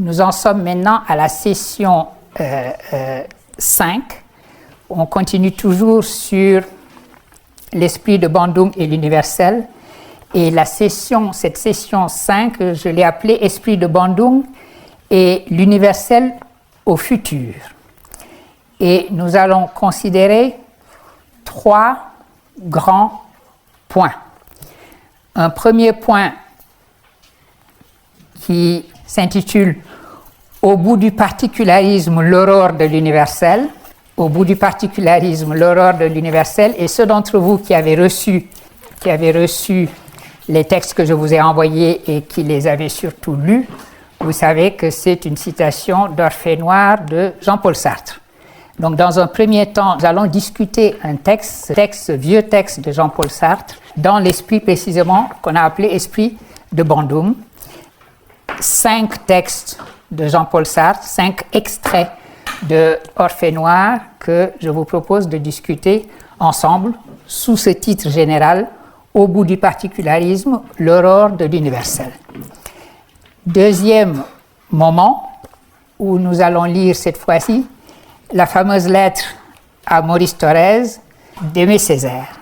Nous en sommes maintenant à la session 5. On continue toujours sur l'esprit de Bandung et l'universel. Et cette session 5, je l'ai appelée Esprit de Bandung et l'universel au futur. Et nous allons considérer 3 grands points. Un premier point qui s'intitule « Au bout du particularisme, l'aurore de l'universel ». Au bout du particularisme, l'aurore de l'universel. Et ceux d'entre vous qui avaient reçu les textes que je vous ai envoyés et qui les avaient surtout lus, vous savez que c'est une citation d'Orphée Noire de Jean-Paul Sartre. Donc, dans un premier temps, nous allons discuter un vieux texte de Jean-Paul Sartre, dans l'esprit précisément qu'on a appelé esprit de Bandung. 5 textes de Jean-Paul Sartre, 5 extraits de Orphée Noire que je vous propose de discuter ensemble sous ce titre général « Au bout du particularisme, l'aurore de l'universel ». Deuxième moment où nous allons lire cette fois-ci la fameuse lettre à Maurice Thorez d'Aimé Césaire,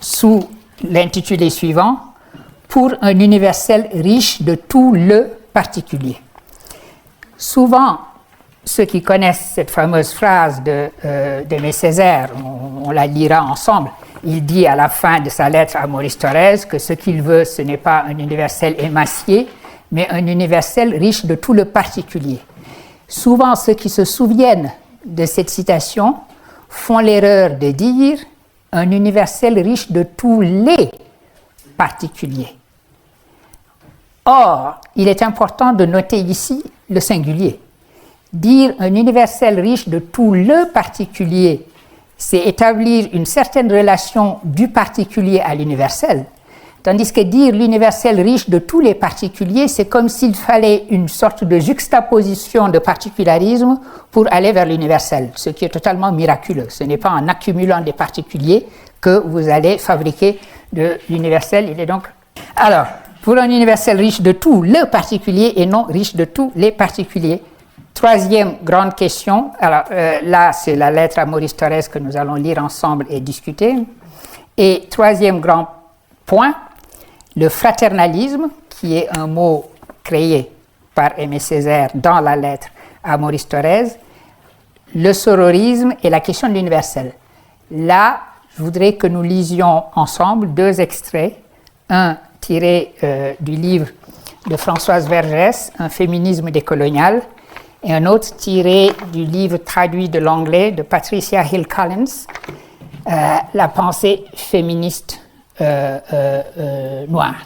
sous l'intitulé suivant « Pour un universel riche de tout le particulier ». Souvent, ceux qui connaissent cette fameuse phrase d'Aimé Césaire, on la lira ensemble, il dit à la fin de sa lettre à Maurice Thorez que ce qu'il veut, ce n'est pas un universel émacié, mais un universel riche de tout le particulier. Souvent, ceux qui se souviennent de cette citation font l'erreur de dire un universel riche de tous les particuliers. Or, il est important de noter ici le singulier. Dire un universel riche de tout le particulier, c'est établir une certaine relation du particulier à l'universel. Tandis que dire l'universel riche de tous les particuliers, c'est comme s'il fallait une sorte de juxtaposition de particularisme pour aller vers l'universel, ce qui est totalement miraculeux. Ce n'est pas en accumulant des particuliers que vous allez fabriquer de l'universel. Il est donc... Alors, pour un universel riche de tout le particulier et non riche de tous les particuliers. Troisième grande question, alors là c'est la lettre à Maurice Thorez que nous allons lire ensemble et discuter. Et troisième grand point, le fraternalisme, qui est un mot créé par Aimé Césaire dans la lettre à Maurice Thorez, le sororisme et la question de l'universel. Là, je voudrais que nous lisions ensemble 2 extraits, un tiré du livre de Françoise Vergès, Un féminisme décolonial, et un autre tiré du livre traduit de l'anglais de Patricia Hill Collins, La pensée féministe noire.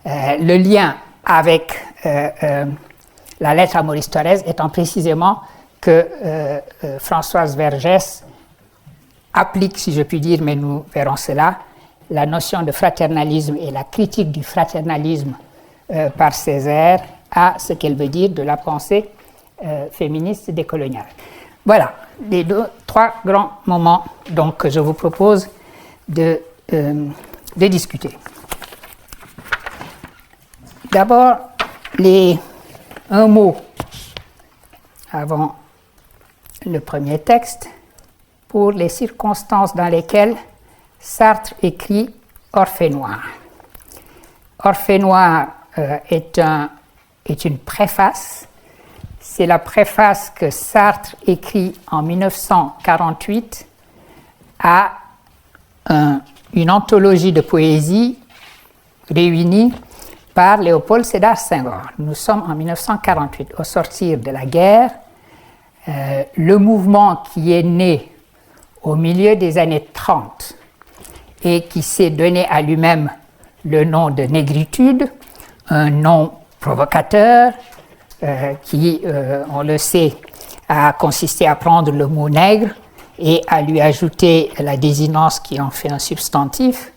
Le lien avec la lettre à Maurice Thorez étant précisément que Françoise Vergès applique, si je puis dire, mais nous verrons cela, la notion de fraternalisme et la critique du fraternalisme par Césaire à ce qu'elle veut dire de la pensée féministe décoloniale. Voilà les 3 grands moments donc, que je vous propose de discuter. D'abord, un mot avant le premier texte pour les circonstances dans lesquelles Sartre écrit Orphée Noire. Orphée Noire est une préface. C'est la préface que Sartre écrit en 1948 à une anthologie de poésie réunie par Léopold Sédar Senghor. Nous sommes en 1948, au sortir de la guerre. Le mouvement qui est né au milieu des années 30 et qui s'est donné à lui-même le nom de négritude, un nom provocateur, qui, on le sait, a consisté à prendre le mot nègre et à lui ajouter la désinence qui en fait un substantif.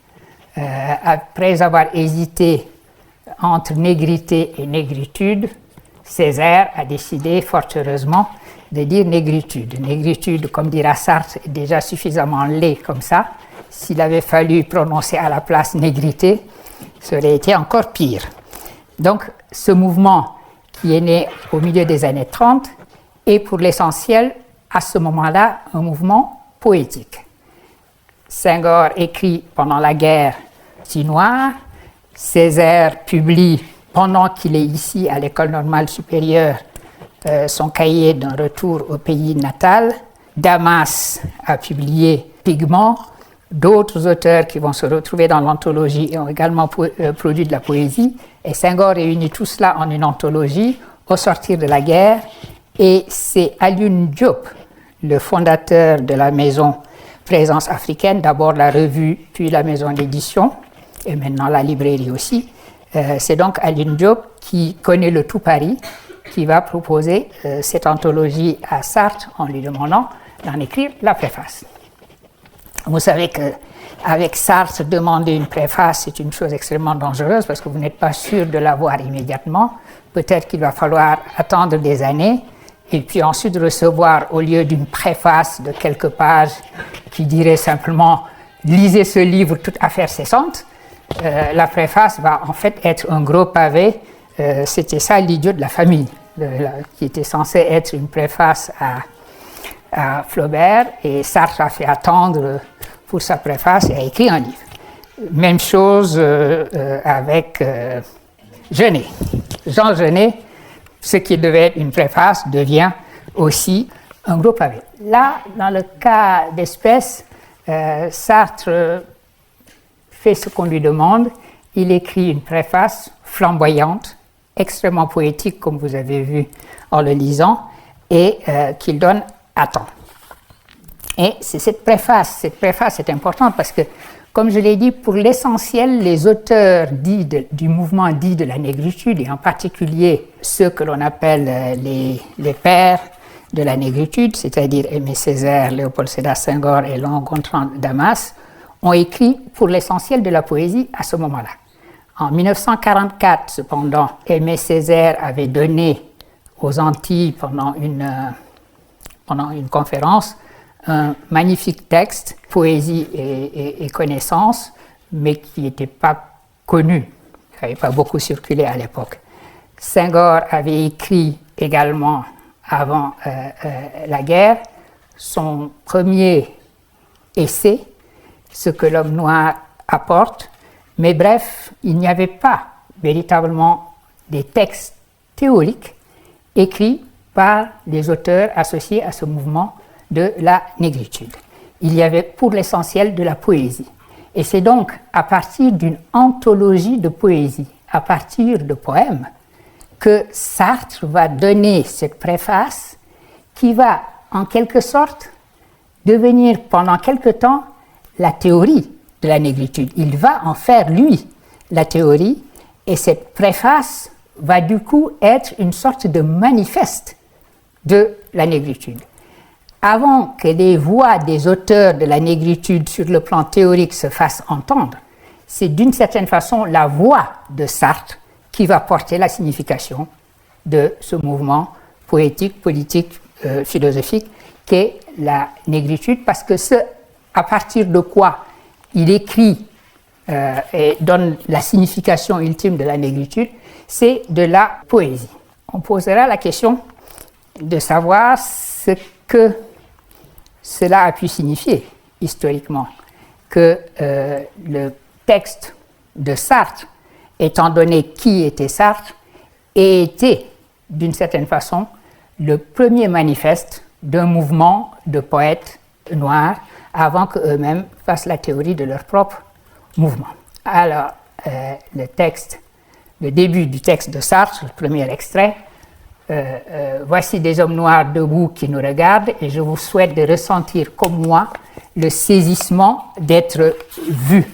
Après avoir hésité entre négrité et négritude, Césaire a décidé, fort heureusement, de dire négritude. Négritude, comme dira Sartre, est déjà suffisamment laid comme ça. S'il avait fallu prononcer à la place négrité, ça aurait été encore pire. Donc, ce mouvement qui est né au milieu des années 30, est pour l'essentiel, à ce moment-là, un mouvement poétique. Senghor écrit pendant la guerre Noir, Césaire publie, pendant qu'il est ici à l'École normale supérieure, son cahier d'un retour au pays natal. Damas a publié Pigments. D'autres auteurs qui vont se retrouver dans l'anthologie ont également produit de la poésie. Et Senghor réunit tout cela en une anthologie au sortir de la guerre. Et c'est Alioune Diop, le fondateur de la maison Présence africaine, d'abord la revue, puis la maison d'édition, et maintenant la librairie aussi. C'est donc Alioune Diop qui connaît le tout Paris, qui va proposer cette anthologie à Sartre en lui demandant d'en écrire la préface. Vous savez qu'avec Sartre, demander une préface, c'est une chose extrêmement dangereuse parce que vous n'êtes pas sûr de l'avoir immédiatement. Peut-être qu'il va falloir attendre des années et puis ensuite recevoir, au lieu d'une préface de quelques pages qui dirait simplement « lisez ce livre, toute affaire cessante », la préface va en fait être un gros pavé. C'était ça l'idiot de la famille, qui était censé être une préface à Flaubert, et Sartre a fait attendre pour sa préface et a écrit un livre. Même chose avec Genet. Jean Genet, ce qui devait être une préface devient aussi un gros pavé. Là, dans le cas d'espèce, Sartre fait ce qu'on lui demande. Il écrit une préface flamboyante, extrêmement poétique, comme vous avez vu en le lisant, et qu'il donne à temps. Et c'est cette préface est importante parce que, comme je l'ai dit, pour l'essentiel, les auteurs du mouvement dit de la négritude, et en particulier ceux que l'on appelle les pères de la négritude, c'est-à-dire Aimé Césaire, Léopold Sédar Senghor et Léon Gontran Damas, ont écrit pour l'essentiel de la poésie à ce moment-là. En 1944, cependant, Aimé Césaire avait donné aux Antilles pendant une conférence un magnifique texte, poésie et connaissance, mais qui n'était pas connu, qui n'avait pas beaucoup circulé à l'époque. Senghor avait écrit également, avant la guerre, son premier essai, Ce que l'homme noir apporte, mais bref, il n'y avait pas véritablement des textes théoriques écrits par les auteurs associés à ce mouvement de la négritude. Il y avait pour l'essentiel de la poésie. Et c'est donc à partir d'une anthologie de poésie, à partir de poèmes, que Sartre va donner cette préface qui va, en quelque sorte, devenir pendant quelque temps la théorie de la négritude. Il va en faire, lui, la théorie, et cette préface va du coup être une sorte de manifeste de la négritude. Avant que les voix des auteurs de la négritude sur le plan théorique se fassent entendre, c'est d'une certaine façon la voix de Sartre qui va porter la signification de ce mouvement poétique, politique, philosophique qu'est la négritude, parce que ce à partir de quoi il écrit et donne la signification ultime de la négritude, c'est de la poésie. On posera la question de savoir ce que cela a pu signifier historiquement, que le texte de Sartre, étant donné qui était Sartre, ait été, d'une certaine façon, le premier manifeste d'un mouvement de poètes noirs avant qu'eux-mêmes fassent la théorie de leur propre mouvement. Alors, le début du texte de Sartre, le premier extrait, voici des hommes noirs debout qui nous regardent et je vous souhaite de ressentir comme moi le saisissement d'être vus.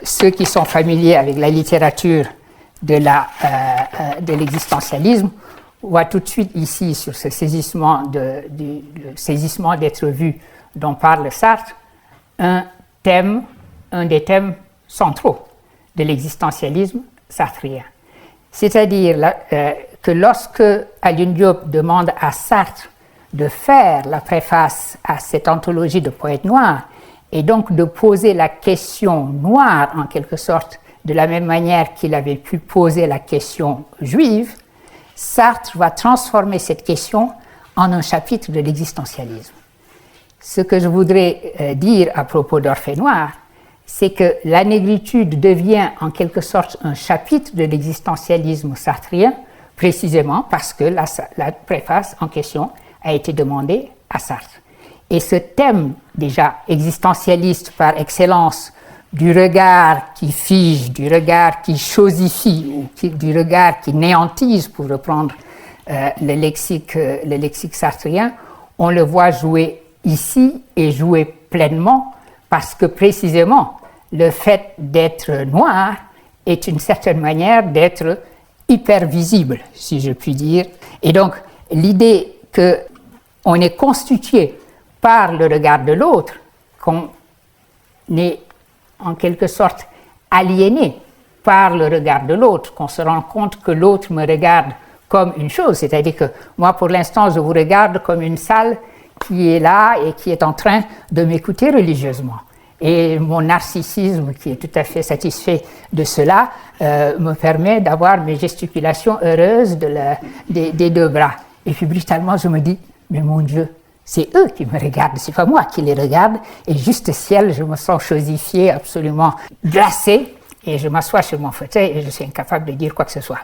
Ceux qui sont familiers avec la littérature de l'existentialisme voient tout de suite ici sur ce saisissement, le saisissement d'être vu dont parle Sartre, un des thèmes centraux de l'existentialisme sartrien. C'est-à-dire que lorsque Alioune Diop demande à Sartre de faire la préface à cette anthologie de poètes noirs et donc de poser la question noire en quelque sorte de la même manière qu'il avait pu poser la question juive, Sartre va transformer cette question en un chapitre de l'existentialisme. Ce que je voudrais dire à propos d'Orphée Noir, c'est que la négritude devient en quelque sorte un chapitre de l'existentialisme sartrien, précisément parce que la préface en question a été demandée à Sartre. Et ce thème déjà existentialiste par excellence, du regard qui fige, du regard qui chosifie, ou du regard qui néantise, pour reprendre le lexique sartrien, on le voit jouer ici et jouer pleinement parce que précisément le fait d'être noir est une certaine manière d'être hyper visible, si je puis dire. Et donc l'idée qu'on est constitué par le regard de l'autre, qu'on est en quelque sorte aliéné par le regard de l'autre, qu'on se rend compte que l'autre me regarde comme une chose, c'est-à-dire que moi pour l'instant je vous regarde comme une salle qui est là et qui est en train de m'écouter religieusement. Et mon narcissisme, qui est tout à fait satisfait de cela, me permet d'avoir mes gesticulations heureuses des deux bras. Et puis brutalement, je me dis, mais mon Dieu, c'est eux qui me regardent, c'est pas moi qui les regarde. Et juste ciel, je me sens chosifié, absolument glacé, et je m'assois sur mon fauteuil et je suis incapable de dire quoi que ce soit.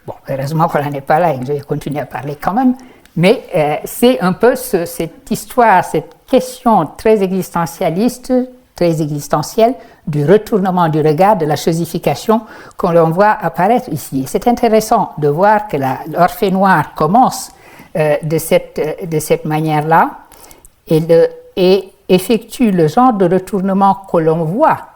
Bon, heureusement qu'on n'en est pas là et que je vais continuer à parler quand même. Mais c'est un peu cette histoire, cette question très existentialiste, très existentielle, du retournement du regard, de la chosification qu'on voit apparaître ici. Et c'est intéressant de voir que l'Orphée Noir commence de cette manière-là et effectue le genre de retournement que l'on voit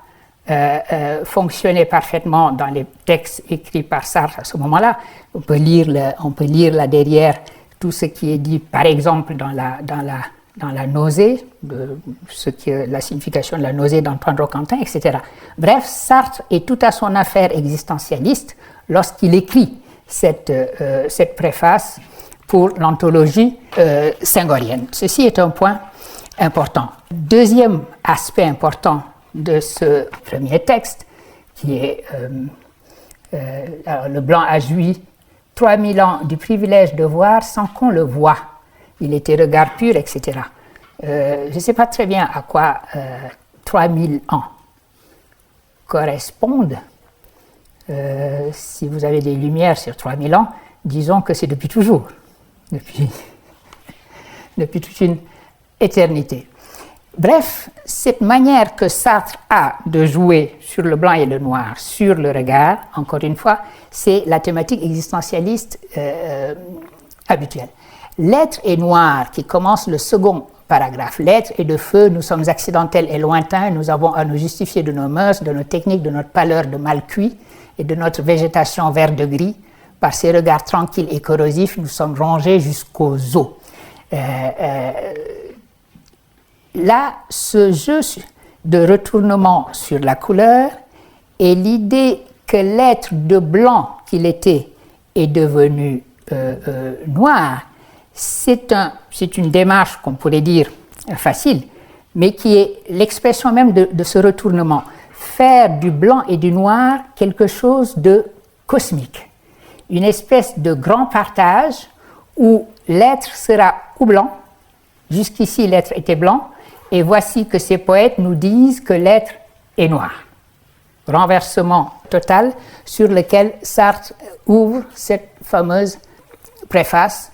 fonctionner parfaitement dans les textes écrits par Sartre à ce moment-là. On peut lire là derrière tout ce qui est dit, par exemple, dans la nausée, la signification de la nausée d'Antoine Roquentin, etc. Bref, Sartre est tout à son affaire existentialiste lorsqu'il écrit cette préface pour l'anthologie senghorienne. Ceci est un point important. Deuxième aspect important de ce premier texte, qui est alors, le blanc a joui 3000 ans du privilège de voir sans qu'on le voie. Il était regard pur, etc. Je ne sais pas très bien à quoi 3000 ans correspondent. Si vous avez des lumières sur 3000 ans, disons que c'est depuis toujours, depuis toute une éternité. Bref, cette manière que Sartre a de jouer sur le blanc et le noir, sur le regard, encore une fois, c'est la thématique existentialiste habituelle. L'être est noir, qui commence le second paragraphe. L'être est de feu, nous sommes accidentels et lointains, nous avons à nous justifier de nos mœurs, de nos techniques, de notre pâleur de mal cuit et de notre végétation vert de gris. Par ces regards tranquilles et corrosifs, nous sommes rongés jusqu'aux os. Là, ce jeu de retournement sur la couleur et l'idée que l'être de blanc qu'il était est devenu noir, c'est une démarche qu'on pourrait dire facile, mais qui est l'expression même de ce retournement. Faire du blanc et du noir quelque chose de cosmique, une espèce de grand partage où l'être sera ou blanc, jusqu'ici l'être était blanc, et voici que ces poètes nous disent que l'être est noir. Renversement total sur lequel Sartre ouvre cette fameuse préface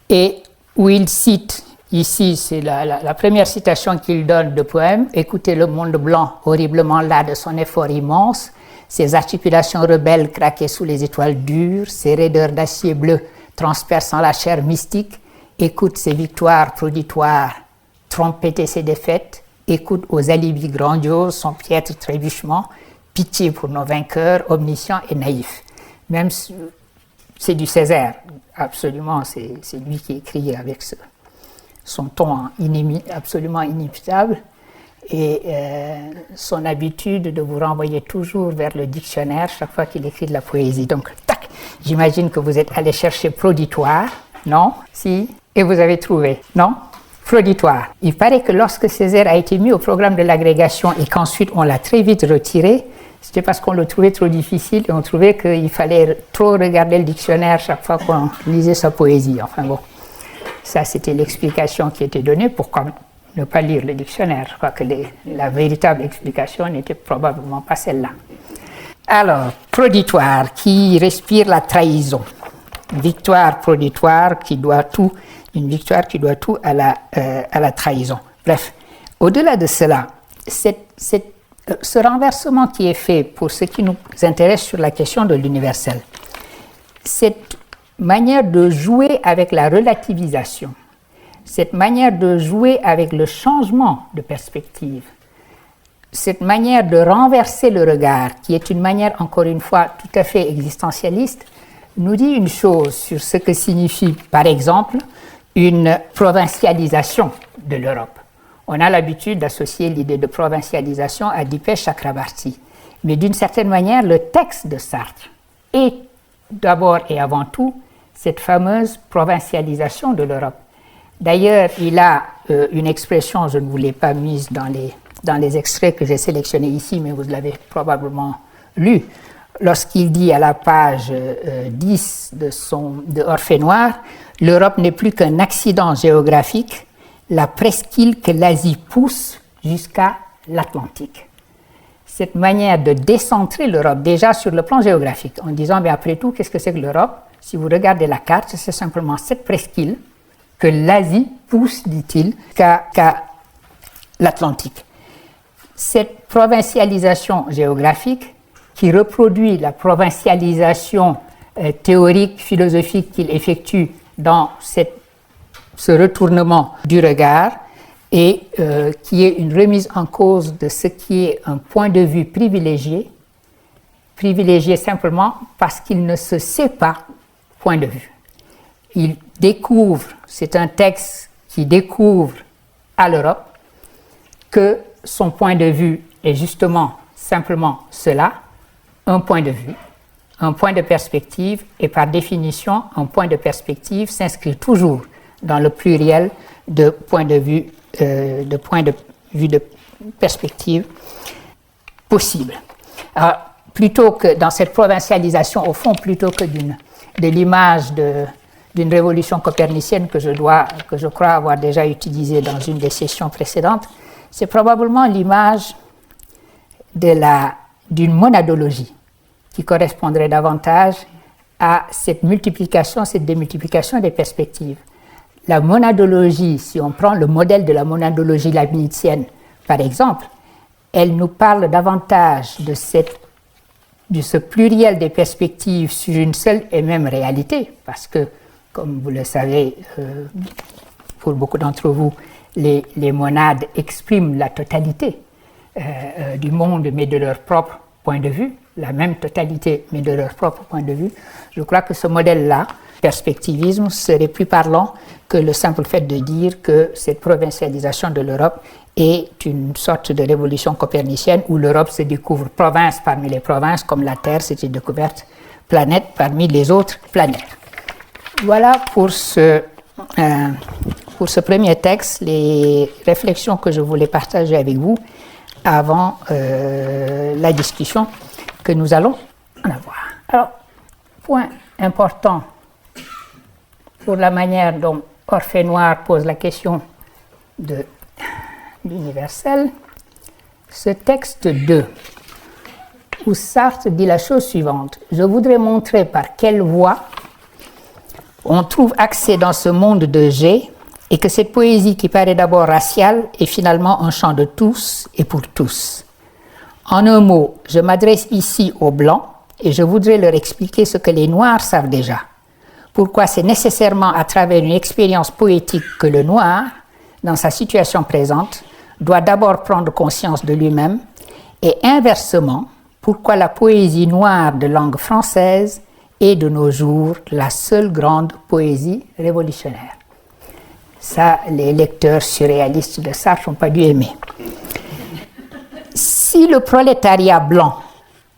et où il cite, ici c'est la première citation qu'il donne de poème, « Écoutez le monde blanc, horriblement las de son effort immense, ses articulations rebelles craquées sous les étoiles dures, ses raideurs d'acier bleu transperçant la chair mystique, écoute ses victoires proditoires, trompeter ses défaites, écoute aux alibis grandioses son piètre trébuchement, pitié pour nos vainqueurs, omniscients et naïfs. » Même c'est du Césaire, absolument, c'est lui qui écrit avec son ton absolument inimitable et son habitude de vous renvoyer toujours vers le dictionnaire chaque fois qu'il écrit de la poésie. Donc, tac, j'imagine que vous êtes allé chercher proditoire, non? Si? Et vous avez trouvé, non? Proditoire. Il paraît que lorsque Césaire a été mis au programme de l'agrégation et qu'ensuite on l'a très vite retiré, c'était parce qu'on le trouvait trop difficile et on trouvait qu'il fallait trop regarder le dictionnaire chaque fois qu'on lisait sa poésie. Enfin bon, ça c'était l'explication qui était donnée. Pourquoi ne pas lire le dictionnaire? Je crois que la véritable explication n'était probablement pas celle-là. Alors, proditoire, qui respire la trahison. Victoire proditoire qui doit tout, une victoire qui doit tout à la trahison. Bref, au-delà de cela, ce renversement qui est fait pour ce qui nous intéresse sur la question de l'universel, cette manière de jouer avec la relativisation, cette manière de jouer avec le changement de perspective, cette manière de renverser le regard, qui est une manière, encore une fois, tout à fait existentialiste, nous dit une chose sur ce que signifie, par exemple, une provincialisation de l'Europe. On a l'habitude d'associer l'idée de provincialisation à Dipesh Chakrabarty. Mais d'une certaine manière, le texte de Sartre est d'abord et avant tout cette fameuse provincialisation de l'Europe. D'ailleurs, il a une expression, je ne vous l'ai pas mise dans les extraits que j'ai sélectionnés ici, mais vous l'avez probablement lu, lorsqu'il dit à la page 10 de Orphée Noire, « L'Europe n'est plus qu'un accident géographique, la presqu'île que l'Asie pousse jusqu'à l'Atlantique. » Cette manière de décentrer l'Europe, déjà sur le plan géographique, en disant, mais après tout, qu'est-ce que c'est que l'Europe? Si vous regardez la carte, c'est simplement cette presqu'île que l'Asie pousse, dit-il, qu'à l'Atlantique. Cette provincialisation géographique, qui reproduit la provincialisation théorique, philosophique qu'il effectue dans ce retournement du regard, et qui est une remise en cause de ce qui est un point de vue privilégié simplement parce qu'il ne se sait pas point de vue. Il découvre, c'est un texte qui découvre à l'Europe que son point de vue est justement simplement cela, un point de vue, un point de perspective, et par définition, un point de perspective s'inscrit toujours dans le pluriel de points de vue de perspective possible. Alors, plutôt que dans cette provincialisation, au fond, plutôt que de l'image d'une révolution copernicienne que je crois avoir déjà utilisée dans une des sessions précédentes, c'est probablement l'image d'une monadologie qui correspondrait davantage à cette multiplication, cette démultiplication des perspectives. La monadologie, si on prend le modèle de la monadologie leibnizienne, par exemple, elle nous parle davantage de ce pluriel des perspectives sur une seule et même réalité, parce que, comme vous le savez, pour beaucoup d'entre vous, les monades expriment la totalité du monde, mais de leur propre point de vue, la même totalité, mais de leur propre point de vue. Je crois que ce modèle-là, perspectivisme, serait plus parlant que le simple fait de dire que cette provincialisation de l'Europe est une sorte de révolution copernicienne où l'Europe se découvre province parmi les provinces, comme la Terre s'était découverte planète parmi les autres planètes. Voilà pour ce premier texte, les réflexions que je voulais partager avec vous avant la discussion que nous allons en avoir. Alors, point important pour la manière dont Orphée Noire pose la question de l'universel, ce texte 2, où Sartre dit la chose suivante: « Je voudrais montrer par quelle voie on trouve accès dans ce monde de G, et que cette poésie qui paraît d'abord raciale est finalement un chant de tous et pour tous. En un mot, je m'adresse ici aux Blancs et je voudrais leur expliquer ce que les Noirs savent déjà. Pourquoi c'est nécessairement à travers une expérience poétique que le Noir, dans sa situation présente, doit d'abord prendre conscience de lui-même, et inversement, pourquoi la poésie noire de langue française est de nos jours la seule grande poésie révolutionnaire. » Ça, les lecteurs surréalistes de Sartre n'ont pas dû aimer. Si le prolétariat blanc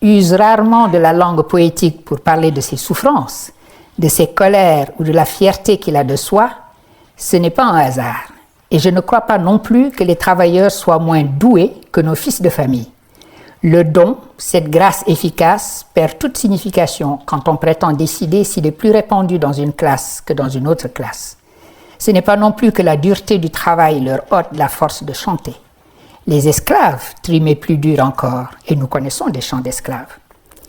use rarement de la langue poétique pour parler de ses souffrances, de ses colères ou de la fierté qu'il a de soi, ce n'est pas un hasard. Et je ne crois pas non plus que les travailleurs soient moins doués que nos fils de famille. Le don, cette grâce efficace, perd toute signification quand on prétend décider s'il est plus répandu dans une classe que dans une autre classe. Ce n'est pas non plus que la dureté du travail leur ôte la force de chanter. Les esclaves trimaient plus dur encore, et nous connaissons des chants d'esclaves.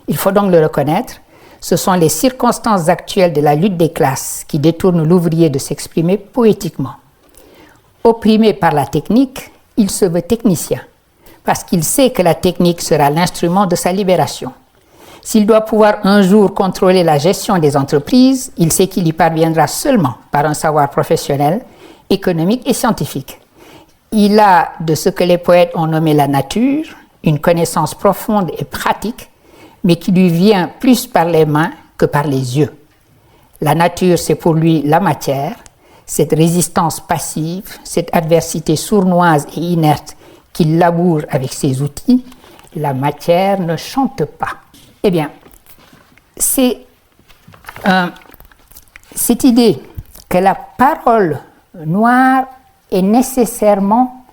Il faut donc le reconnaître, ce sont les circonstances actuelles de la lutte des classes qui détournent l'ouvrier de s'exprimer poétiquement. Opprimé par la technique, il se veut technicien, parce qu'il sait que la technique sera l'instrument de sa libération. S'il doit pouvoir un jour contrôler la gestion des entreprises, il sait qu'il y parviendra seulement par un savoir professionnel, économique et scientifique. Il a de ce que les poètes ont nommé la nature, une connaissance profonde et pratique, mais qui lui vient plus par les mains que par les yeux. La nature, c'est pour lui la matière, cette résistance passive, cette adversité sournoise et inerte qu'il laboure avec ses outils. La matière ne chante pas. Eh bien, c'est cette idée que la parole noire est nécessairement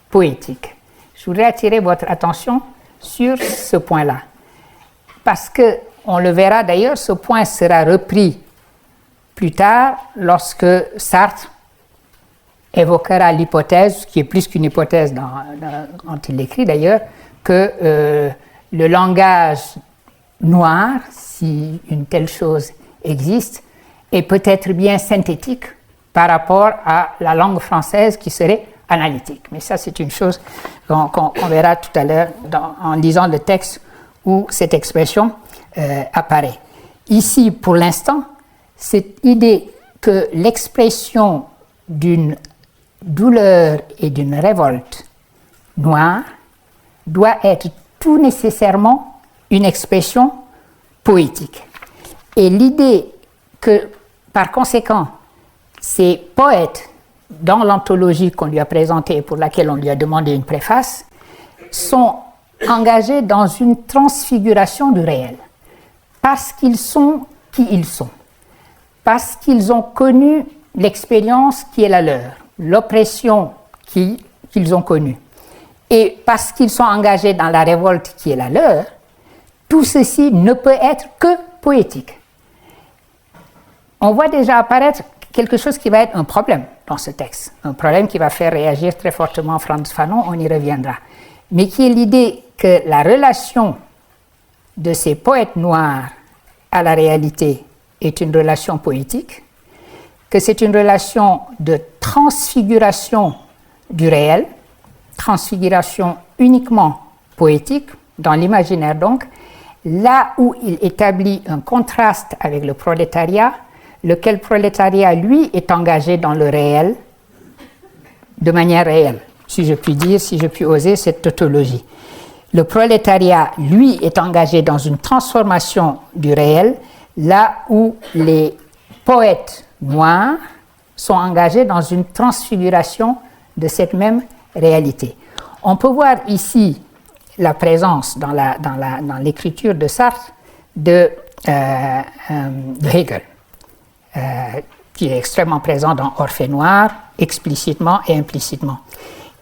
poétique. Je voudrais attirer votre attention sur ce point-là. Parce que, on le verra d'ailleurs, ce point sera repris plus tard lorsque Sartre évoquera l'hypothèse, qui est plus qu'une hypothèse quand il l'écrit d'ailleurs, que le langage noir, si une telle chose existe, est peut-être bien synthétique par rapport à la langue française qui serait analytique. Mais ça, c'est une chose qu'on verra tout à l'heure en lisant le texte où cette expression apparaît. Ici, pour l'instant, cette idée que l'expression d'une douleur et d'une révolte noire doit être tout nécessairement une expression poétique. Et l'idée que, par conséquent, ces poètes, dans l'anthologie qu'on lui a présentée et pour laquelle on lui a demandé une préface, sont engagés dans une transfiguration du réel, parce qu'ils sont qui ils sont, parce qu'ils ont connu l'expérience qui est la leur, l'oppression qu'ils ont connue, et parce qu'ils sont engagés dans la révolte qui est la leur, tout ceci ne peut être que poétique. On voit déjà apparaître quelque chose qui va être un problème dans ce texte, un problème qui va faire réagir très fortement Frantz Fanon, on y reviendra, mais qui est l'idée que la relation de ces poètes noirs à la réalité est une relation poétique, que c'est une relation de transfiguration du réel, transfiguration uniquement poétique, dans l'imaginaire donc, là où il établit un contraste avec le prolétariat, lequel prolétariat, lui, est engagé dans le réel, de manière réelle, si je puis dire, si je puis oser cette tautologie. Le prolétariat, lui, est engagé dans une transformation du réel, là où les poètes noirs sont engagés dans une transfiguration de cette même réalité. On peut voir ici la présence dans l'écriture de Sartre de Hegel, qui est extrêmement présent dans Orphée noir, explicitement et implicitement.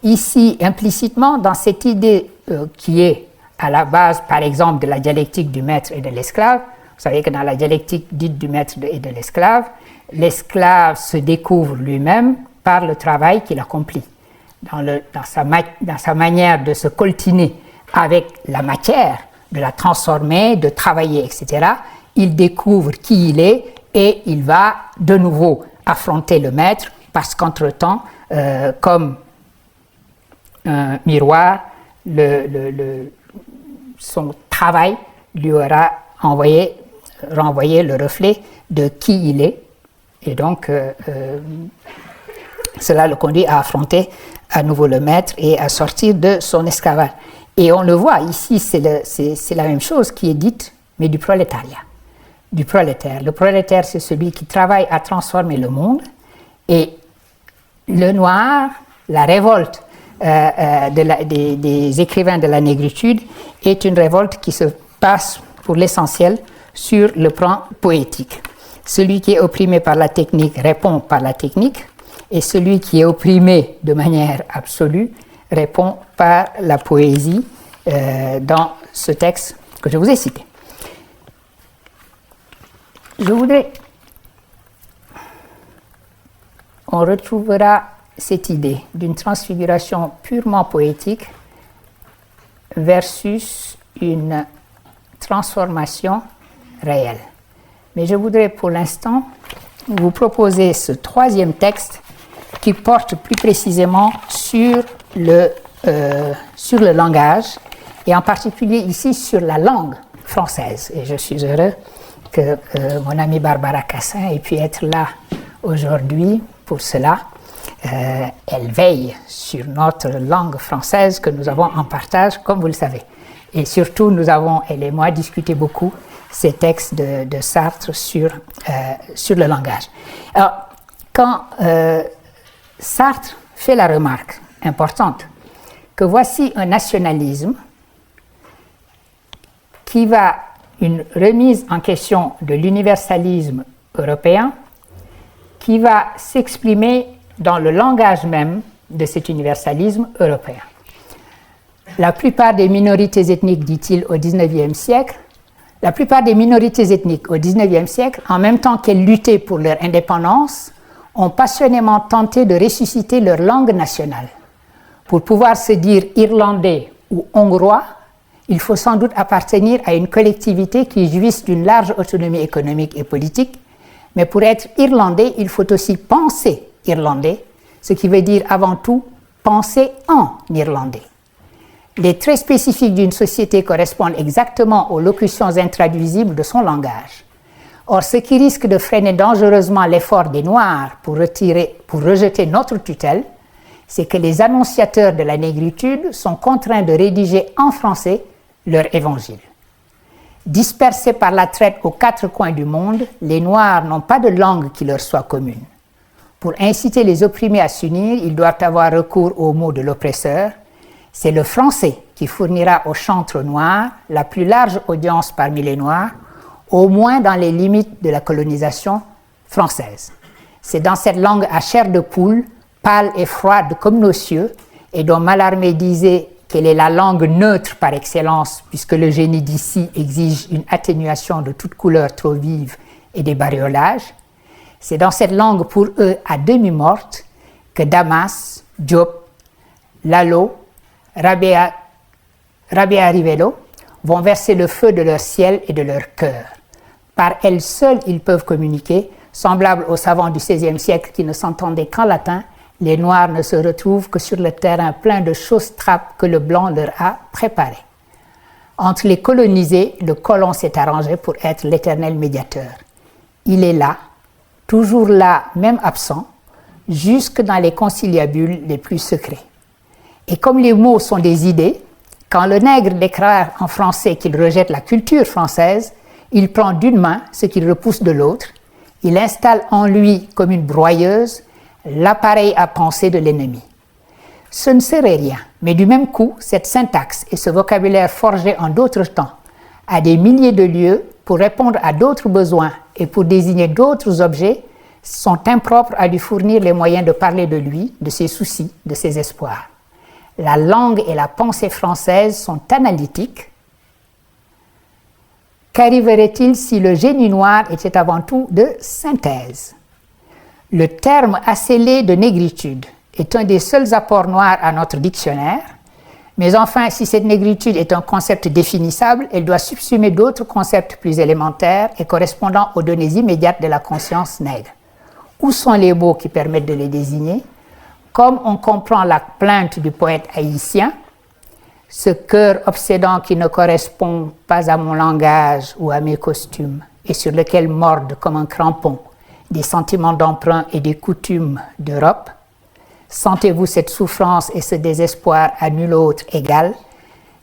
Ici, implicitement, dans cette idée qui est à la base, par exemple, de la dialectique du maître et de l'esclave. Vous savez que dans la dialectique dite du maître et de l'esclave se découvre lui-même par le travail qu'il accomplit. Dans sa manière de se coltiner avec la matière, de la transformer, de travailler, etc., il découvre qui il est et il va de nouveau affronter le maître parce qu'entre-temps, comme un miroir, son travail lui aura renvoyé le reflet de qui il est. Et donc, cela le conduit à affronter à nouveau le maître et à sortir de son esclavage. Et on le voit, ici, c'est la même chose qui est dite, mais du prolétariat, du prolétaire. Le prolétaire, c'est celui qui travaille à transformer le monde. Et le noir, la révolte des écrivains de la négritude est une révolte qui se passe pour l'essentiel sur le plan poétique. Celui qui est opprimé par la technique répond par la technique, et celui qui est opprimé de manière absolue répond par la poésie dans ce texte que je vous ai cité. Je voudrais... On retrouvera cette idée d'une transfiguration purement poétique versus une transformation réelle. Mais je voudrais pour l'instant vous proposer ce troisième texte qui porte plus précisément sur le langage et en particulier ici sur la langue française. Et je suis heureux que mon amie Barbara Cassin ait pu être là aujourd'hui pour cela. Elle veille sur notre langue française que nous avons en partage, comme vous le savez. Et surtout, nous avons, elle et moi, discuté beaucoup ces textes de Sartre sur le langage. Alors, quand Sartre fait la remarque importante que voici un nationalisme qui va, une remise en question de l'universalisme européen, qui va s'exprimer dans le langage même de cet universalisme européen. La plupart des minorités ethniques, dit-il, au XIXe siècle, la plupart des minorités ethniques au XIXe siècle, en même temps qu'elles luttaient pour leur indépendance, ont passionnément tenté de ressusciter leur langue nationale. Pour pouvoir se dire irlandais ou hongrois, il faut sans doute appartenir à une collectivité qui jouisse d'une large autonomie économique et politique, mais pour être irlandais, il faut aussi penser irlandais, ce qui veut dire avant tout penser en irlandais. Les traits spécifiques d'une société correspondent exactement aux locutions intraduisibles de son langage. Or, ce qui risque de freiner dangereusement l'effort des Noirs pour rejeter notre tutelle, c'est que les annonciateurs de la négritude sont contraints de rédiger en français leur évangile. Dispersés par la traite aux quatre coins du monde, les Noirs n'ont pas de langue qui leur soit commune. Pour inciter les opprimés à s'unir, ils doivent avoir recours aux mots de l'oppresseur. C'est le français qui fournira aux chantres noirs la plus large audience parmi les Noirs, au moins dans les limites de la colonisation française. C'est dans cette langue à chair de poule, pâle et froide comme nos cieux, et dont Mallarmé disait qu'elle est la langue neutre par excellence, puisque le génie d'ici exige une atténuation de toute couleur trop vive et des bariolages. C'est dans cette langue pour eux à demi morte que Damas, Diop, Lalo, Rabea Rivello vont verser le feu de leur ciel et de leur cœur. Par elles seules, ils peuvent communiquer, semblables aux savants du XVIe siècle qui ne s'entendaient qu'en latin. Les Noirs ne se retrouvent que sur le terrain plein de choses trappes que le blanc leur a préparées. Entre les colonisés, le colon s'est arrangé pour être l'éternel médiateur. Il est là, toujours là, même absent, jusque dans les conciliabules les plus secrets. Et comme les mots sont des idées, quand le nègre déclare en français qu'il rejette la culture française, il prend d'une main ce qu'il repousse de l'autre, il installe en lui comme une broyeuse l'appareil à penser de l'ennemi. Ce ne serait rien, mais du même coup, cette syntaxe et ce vocabulaire forgé en d'autres temps, à des milliers de lieux, pour répondre à d'autres besoins et pour désigner d'autres objets, sont impropres à lui fournir les moyens de parler de lui, de ses soucis, de ses espoirs. La langue et la pensée française sont analytiques. Qu'arriverait-il si le génie noir était avant tout de synthèse? Le terme acélé de négritude est un des seuls apports noirs à notre dictionnaire, mais enfin, si cette négritude est un concept définissable, elle doit subsumer d'autres concepts plus élémentaires et correspondant aux données immédiates de la conscience nègre. Où sont les mots qui permettent de les désigner? Comme on comprend la plainte du poète haïtien, ce cœur obsédant qui ne correspond pas à mon langage ou à mes costumes, et sur lequel mordent comme un crampon des sentiments d'emprunt et des coutumes d'Europe, sentez-vous cette souffrance et ce désespoir à nul autre égal,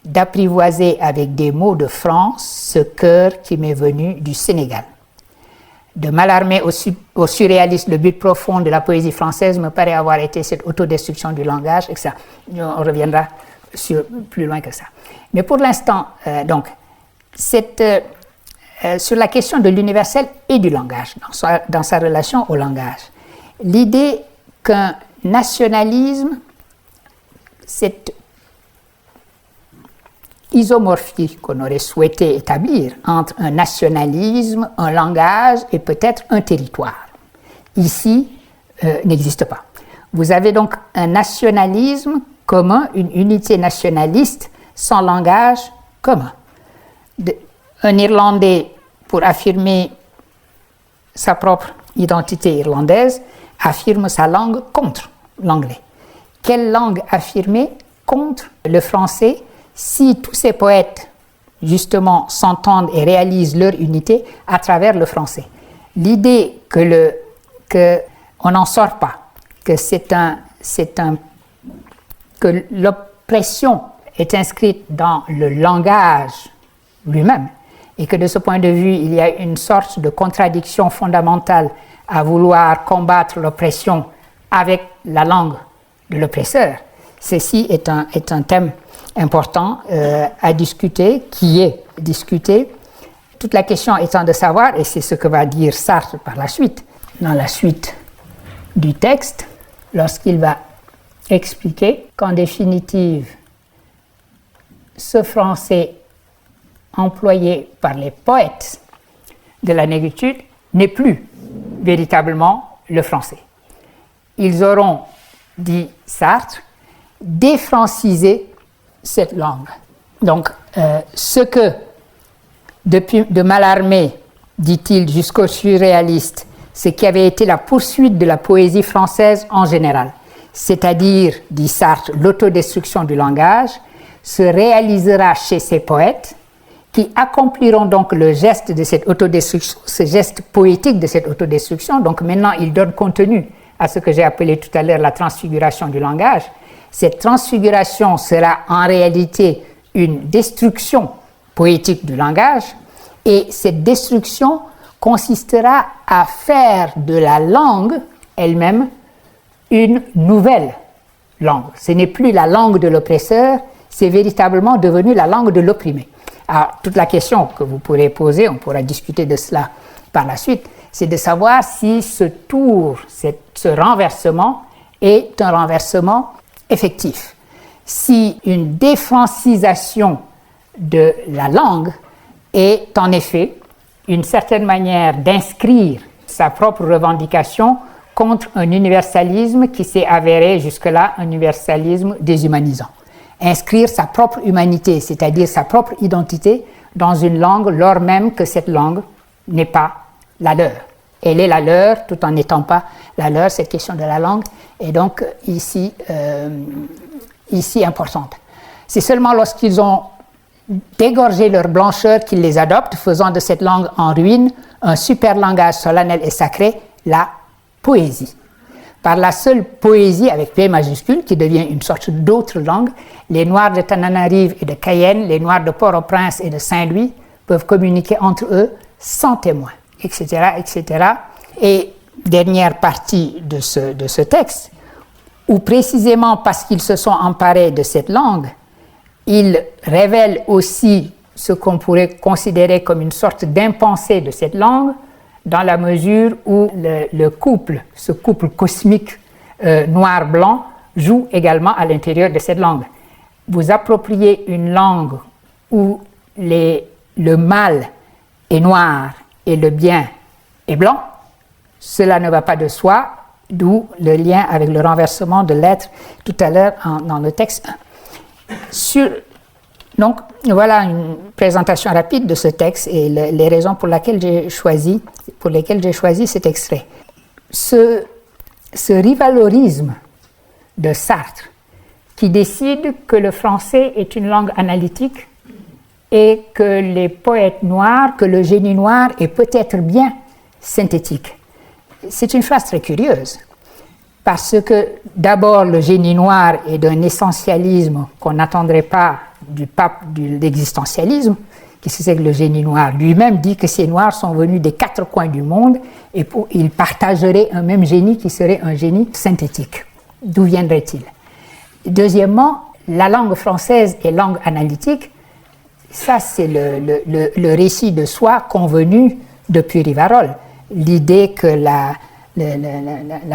d'apprivoiser avec des mots de France ce cœur qui m'est venu du Sénégal. De Mallarmé au surréaliste, le but profond de la poésie française me paraît avoir été cette autodestruction du langage, et ça, on reviendra plus loin que ça. Mais pour l'instant, sur la question de l'universel et du langage, dans sa relation au langage, l'idée qu'un nationalisme, isomorphie qu'on aurait souhaité établir entre un nationalisme, un langage et peut-être un territoire. Ici, n'existe pas. Vous avez donc un nationalisme commun, une unité nationaliste sans langage commun. Un Irlandais, pour affirmer sa propre identité irlandaise, affirme sa langue contre l'anglais. Quelle langue affirmer contre le français si tous ces poètes, justement, s'entendent et réalisent leur unité à travers le français? L'idée qu'on n'en sort pas, que l'oppression est inscrite dans le langage lui-même, et que de ce point de vue, il y a une sorte de contradiction fondamentale à vouloir combattre l'oppression avec la langue de l'oppresseur. Ceci est un thème important à discuter, qui est discuté. Toute la question étant de savoir, et c'est ce que va dire Sartre par la suite, dans la suite du texte, lorsqu'il va expliquer qu'en définitive, ce français employé par les poètes de la négritude n'est plus véritablement le français. Ils auront, dit Sartre, défrancisé cette langue. Donc, ce que, de Mallarmé, dit-il, jusqu'au surréaliste, ce qui avait été la poursuite de la poésie française en général, c'est-à-dire, dit Sartre, l'autodestruction du langage, se réalisera chez ces poètes qui accompliront donc le geste de cette autodestruction, ce geste poétique de cette autodestruction. Donc maintenant, il donne contenu à ce que j'ai appelé tout à l'heure la transfiguration du langage. Cette transfiguration sera en réalité une destruction poétique du langage, et cette destruction consistera à faire de la langue elle-même une nouvelle langue. Ce n'est plus la langue de l'oppresseur, c'est véritablement devenu la langue de l'opprimé. Alors, toute la question que vous pourrez poser, on pourra discuter de cela par la suite, c'est de savoir si ce tour, ce renversement est un renversement effectif. Si une défrancisation de la langue est en effet une certaine manière d'inscrire sa propre revendication contre un universalisme qui s'est avéré jusque-là un universalisme déshumanisant. Inscrire sa propre humanité, c'est-à-dire sa propre identité, dans une langue, lors même que cette langue n'est pas la leur. Elle est la leur, tout en n'étant pas la leur. Cette question de la langue est donc ici importante. C'est seulement lorsqu'ils ont dégorgé leur blancheur qu'ils les adoptent, faisant de cette langue en ruine un super langage solennel et sacré, la poésie. Par la seule poésie, avec P majuscule, qui devient une sorte d'autre langue, les Noirs de Tananarive et de Cayenne, les Noirs de Port-au-Prince et de Saint-Louis peuvent communiquer entre eux sans témoin, etc., etc. Et dernière partie de ce texte, où précisément parce qu'ils se sont emparés de cette langue, ils révèlent aussi ce qu'on pourrait considérer comme une sorte d'impensé de cette langue, dans la mesure où ce couple cosmique noir-blanc joue également à l'intérieur de cette langue. Vous appropriez une langue où le mal est noir et le bien est blanc, cela ne va pas de soi, d'où le lien avec le renversement de l'être tout à l'heure dans le texte 1. Donc, voilà une présentation rapide de ce texte et les raisons pour lesquelles j'ai choisi cet extrait. Ce rivalorisme de Sartre, qui décide que le français est une langue analytique et que les poètes noirs, que le génie noir est peut-être bien synthétique. C'est une phrase très curieuse, parce que d'abord le génie noir est d'un essentialisme qu'on n'attendrait pas du pape de l'existentialisme, qui c'est que le génie noir lui-même dit que ces noirs sont venus des 4 coins du monde et ils partageraient un même génie qui serait un génie synthétique. D'où viendrait-il? Deuxièmement, la langue française est langue analytique. Ça, c'est le récit de soi convenu depuis Rivarol. L'idée que la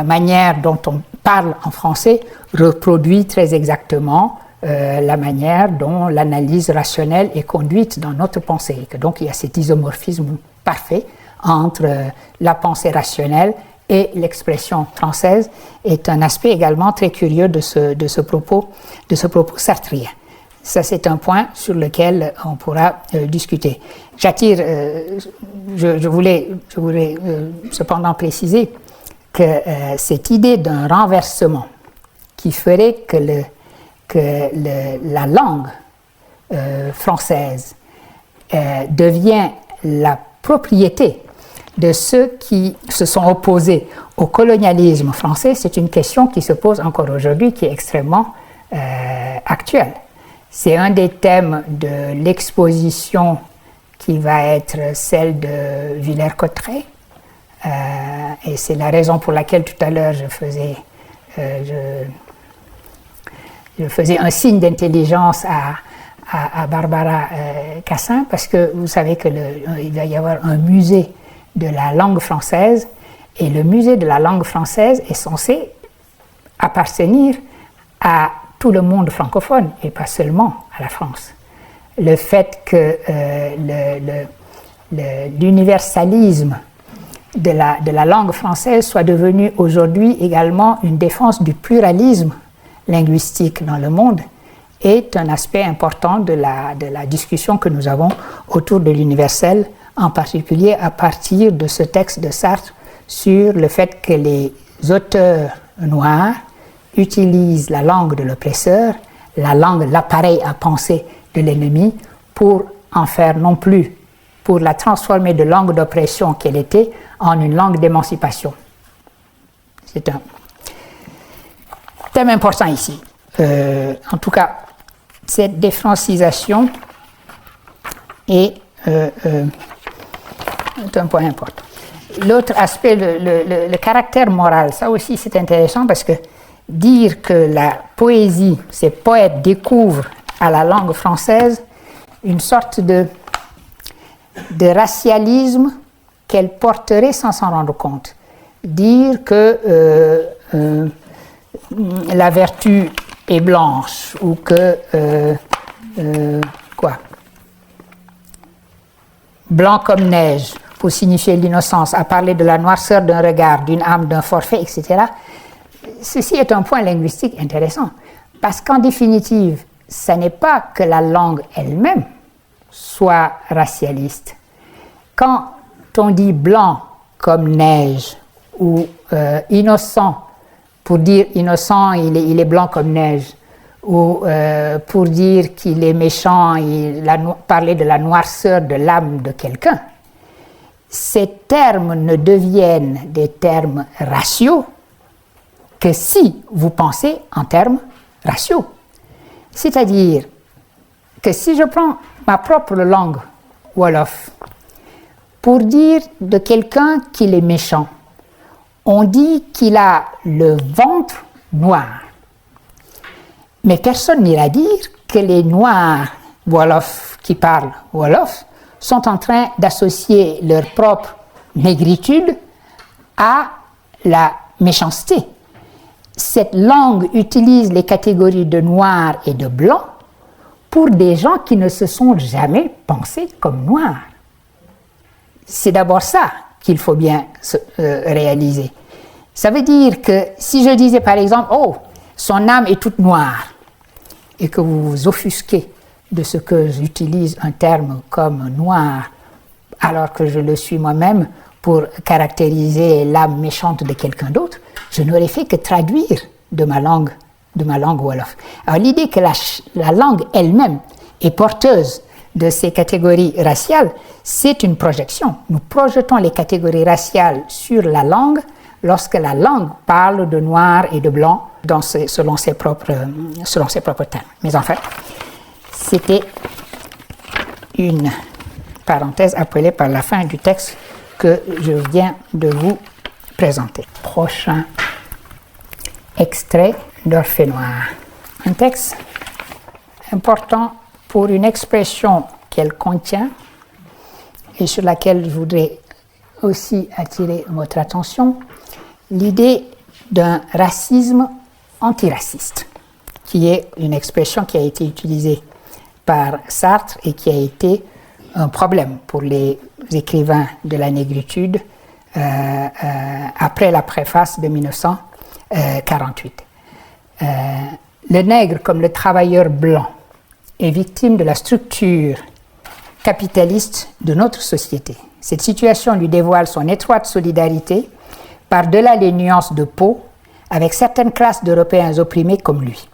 manière dont on parle en français reproduit très exactement la manière dont l'analyse rationnelle est conduite dans notre pensée. Et que donc il y a cet isomorphisme parfait entre la pensée rationnelle et l'expression française est un aspect également très curieux de ce propos sartrien. Ça, c'est un point sur lequel on pourra discuter. J'attire, je voulais cependant préciser que cette idée d'un renversement qui ferait que la langue française devient la propriété de ceux qui se sont opposés au colonialisme français, c'est une question qui se pose encore aujourd'hui, qui est extrêmement actuelle. C'est un des thèmes de l'exposition qui va être celle de Villers-Cotterêts, et c'est la raison pour laquelle tout à l'heure je faisais un signe d'intelligence à Barbara Cassin, parce que vous savez qu'il va y avoir un musée de la langue française, et le musée de la langue française est censé appartenir à tout le monde francophone et pas seulement à la France. Le fait que l'universalisme de la langue française soit devenu aujourd'hui également une défense du pluralisme linguistique dans le monde est un aspect important de la discussion que nous avons autour de l'universel, en particulier à partir de ce texte de Sartre sur le fait que les auteurs noirs utilisent la langue de l'oppresseur, la langue, l'appareil à penser de l'ennemi, pour en faire non plus, pour la transformer de langue d'oppression qu'elle était en une langue d'émancipation. C'est un thème important ici. En tout cas, cette défrancisation est un point important. L'autre aspect, le caractère moral, ça aussi c'est intéressant parce que dire que la poésie, ces poètes découvrent à la langue française une sorte de racialisme qu'elle porterait sans s'en rendre compte. Dire que la vertu est blanche ou que blanc comme neige pour signifier l'innocence, à parler de la noirceur d'un regard, d'une âme, d'un forfait, etc. Ceci est un point linguistique intéressant, parce qu'en définitive, ce n'est pas que la langue elle-même soit racialiste. Quand on dit blanc comme neige ou innocent, pour dire innocent, il est blanc comme neige, ou pour dire qu'il est méchant, parler de la noirceur de l'âme de quelqu'un, ces termes ne deviennent des termes raciaux que si vous pensez en termes raciaux. C'est-à-dire que si je prends ma propre langue wolof, pour dire de quelqu'un qu'il est méchant, on dit qu'il a le ventre noir. Mais personne n'ira dire que les Noirs wolof qui parlent wolof sont en train d'associer leur propre négritude à la méchanceté. Cette langue utilise les catégories de noir et de blanc pour des gens qui ne se sont jamais pensés comme noirs. C'est d'abord ça qu'il faut bien réaliser. Ça veut dire que si je disais par exemple, oh, son âme est toute noire, et que vous vous offusquez de ce que j'utilise un terme comme noir, alors que je le suis moi-même pour caractériser l'âme méchante de quelqu'un d'autre, je n'aurais fait que traduire de ma langue wolof. Alors l'idée que la langue elle-même est porteuse de ces catégories raciales, c'est une projection. Nous projetons les catégories raciales sur la langue lorsque la langue parle de noir et de blanc selon ses propres termes. Mais enfin, c'était une parenthèse appelée par la fin du texte que je viens de vous présenter. Prochain extrait d'Orphée Noire. Un texte important pour une expression qu'elle contient et sur laquelle je voudrais aussi attirer votre attention, l'idée d'un racisme antiraciste. qui est une expression qui a été utilisée par Sartre et qui a été un problème pour les écrivains de la négritude après la préface de 1948. Le nègre, comme le travailleur blanc, est victime de la structure capitaliste de notre société. Cette situation lui dévoile son étroite solidarité par-delà les nuances de peau avec certaines classes d'Européens opprimés comme lui.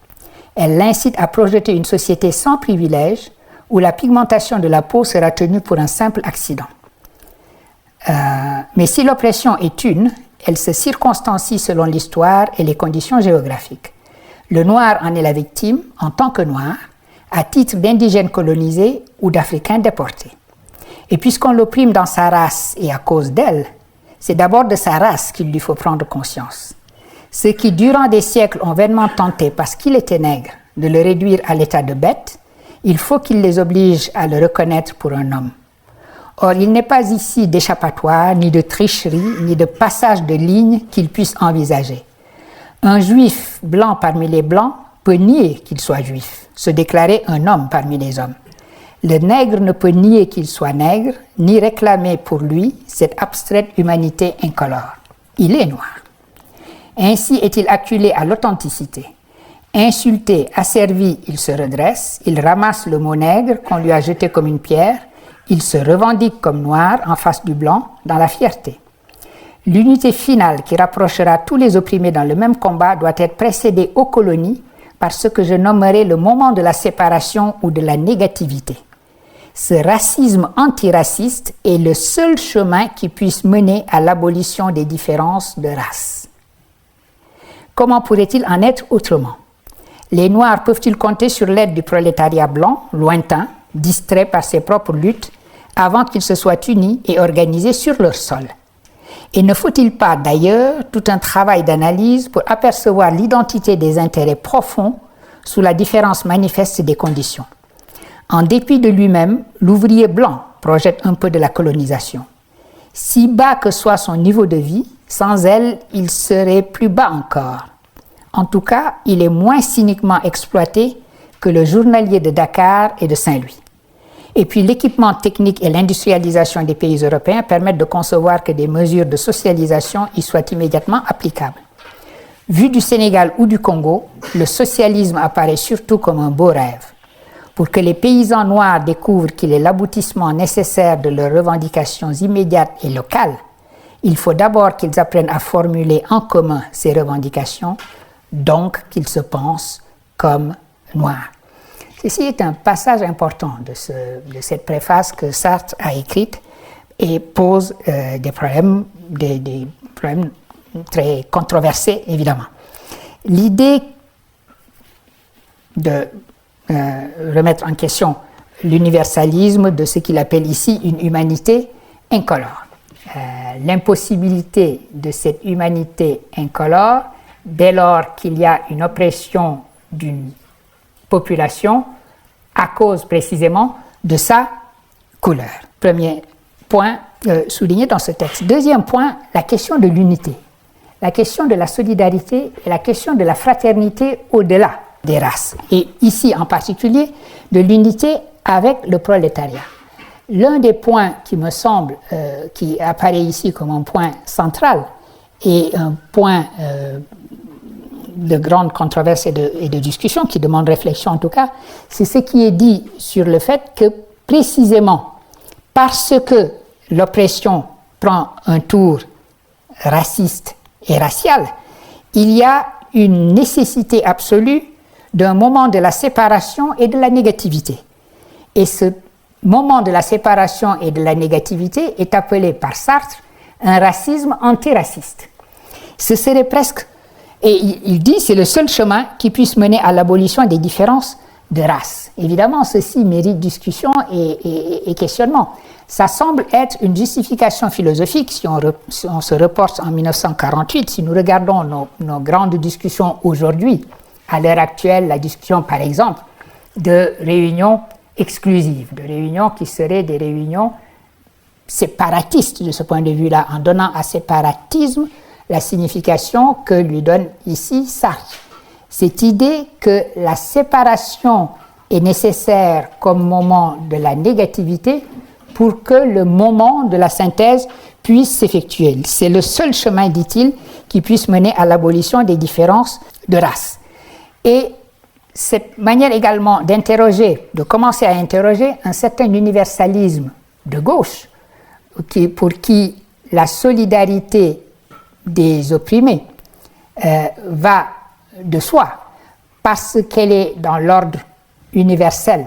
Elle l'incite à projeter une société sans privilèges où la pigmentation de la peau sera tenue pour un simple accident. Mais si l'oppression est une, elle se circonstancie selon l'histoire et les conditions géographiques. Le noir en est la victime en tant que noir, à titre d'indigène colonisé ou d'Africain déporté. Et puisqu'on l'opprime dans sa race et à cause d'elle, c'est d'abord de sa race qu'il lui faut prendre conscience. Ceux qui, durant des siècles, ont vainement tenté, parce qu'il était nègre, de le réduire à l'état de bête, il faut qu'il les oblige à le reconnaître pour un homme. Or, il n'est pas ici d'échappatoire, ni de tricherie, ni de passage de ligne qu'il puisse envisager. Un juif blanc parmi les blancs peut nier qu'il soit juif, se déclarer un homme parmi les hommes. Le nègre ne peut nier qu'il soit nègre, ni réclamer pour lui cette abstraite humanité incolore. Il est noir. Ainsi est-il acculé à l'authenticité. Insulté, asservi, il se redresse, il ramasse le mot nègre qu'on lui a jeté comme une pierre, il se revendique comme noir en face du blanc dans la fierté. L'unité finale qui rapprochera tous les opprimés dans le même combat doit être précédée aux colonies par ce que je nommerai le moment de la séparation ou de la négativité. Ce racisme antiraciste est le seul chemin qui puisse mener à l'abolition des différences de race. Comment pourrait-il en être autrement? Les Noirs peuvent-ils compter sur l'aide du prolétariat blanc, lointain, distrait par ses propres luttes, avant qu'ils se soient unis et organisés sur leur sol? Et ne faut-il pas d'ailleurs tout un travail d'analyse pour apercevoir l'identité des intérêts profonds sous la différence manifeste des conditions? En dépit de lui-même, l'ouvrier blanc projette un peu de la colonisation. Si bas que soit son niveau de vie, sans elle, il serait plus bas encore. En tout cas, il est moins cyniquement exploité que le journalier de Dakar et de Saint-Louis. Et puis l'équipement technique et l'industrialisation des pays européens permettent de concevoir que des mesures de socialisation y soient immédiatement applicables. Vu du Sénégal ou du Congo, le socialisme apparaît surtout comme un beau rêve. Pour que les paysans noirs découvrent qu'il est l'aboutissement nécessaire de leurs revendications immédiates et locales, il faut d'abord qu'ils apprennent à formuler en commun ces revendications, donc qu'ils se pensent comme noirs. Ceci est un passage important de cette préface que Sartre a écrite et pose des problèmes très controversés, évidemment. L'idée de remettre en question l'universalisme de ce qu'il appelle ici une humanité incolore. L'impossibilité de cette humanité incolore dès lors qu'il y a une oppression d'une population à cause précisément de sa couleur. Premier point souligné dans ce texte. Deuxième point, la question de l'unité, la question de la solidarité et la question de la fraternité au-delà des races. Et ici en particulier, de l'unité avec le prolétariat. L'un des points qui me semble, qui apparaît ici comme un point central et un point de grande controverse et de discussion, qui demande réflexion en tout cas, c'est ce qui est dit sur le fait que précisément parce que l'oppression prend un tour raciste et racial, il y a une nécessité absolue d'un moment de la séparation et de la négativité. Et ce moment de la séparation et de la négativité est appelé par Sartre un racisme antiraciste. Ce serait presque, et il dit, c'est le seul chemin qui puisse mener à l'abolition des différences de race. Évidemment, ceci mérite discussion et questionnement. Ça semble être une justification philosophique si on se reporte en 1948, si nous regardons nos grandes discussions aujourd'hui, à l'heure actuelle, la discussion, par exemple, de réunions exclusives, de réunions qui seraient des réunions séparatistes de ce point de vue-là, en donnant à séparatisme la signification que lui donne ici Sartre. cette idée que la séparation est nécessaire comme moment de la négativité pour que le moment de la synthèse puisse s'effectuer. C'est le seul chemin, dit-il, qui puisse mener à l'abolition des différences de race. Et cette manière également d'interroger, de commencer à interroger un certain universalisme de gauche, pour qui la solidarité des opprimés va de soi, parce qu'elle est dans l'ordre universel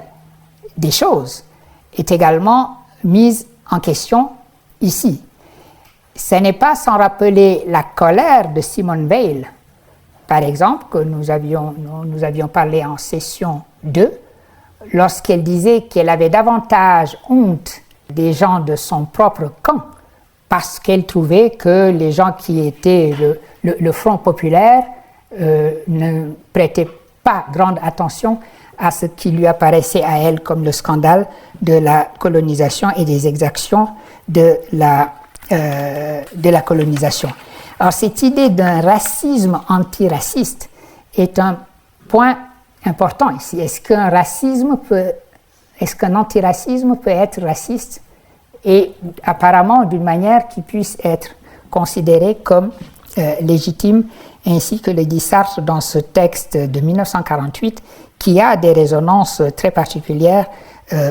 des choses, est également mise en question ici. Ce n'est pas sans rappeler la colère de Simone Weil, par exemple, que nous avions parlé en session 2, lorsqu'elle disait qu'elle avait davantage honte des gens de son propre camp, parce qu'elle trouvait que les gens qui étaient le Front populaire ne prêtaient pas grande attention à ce qui lui apparaissait à elle comme le scandale de la colonisation et des exactions de la colonisation. Alors cette idée d'un racisme antiraciste est un point important ici. Est-ce qu'un antiracisme peut être raciste et apparemment d'une manière qui puisse être considérée comme légitime, ainsi que le dit Sartre dans ce texte de 1948 qui a des résonances très particulières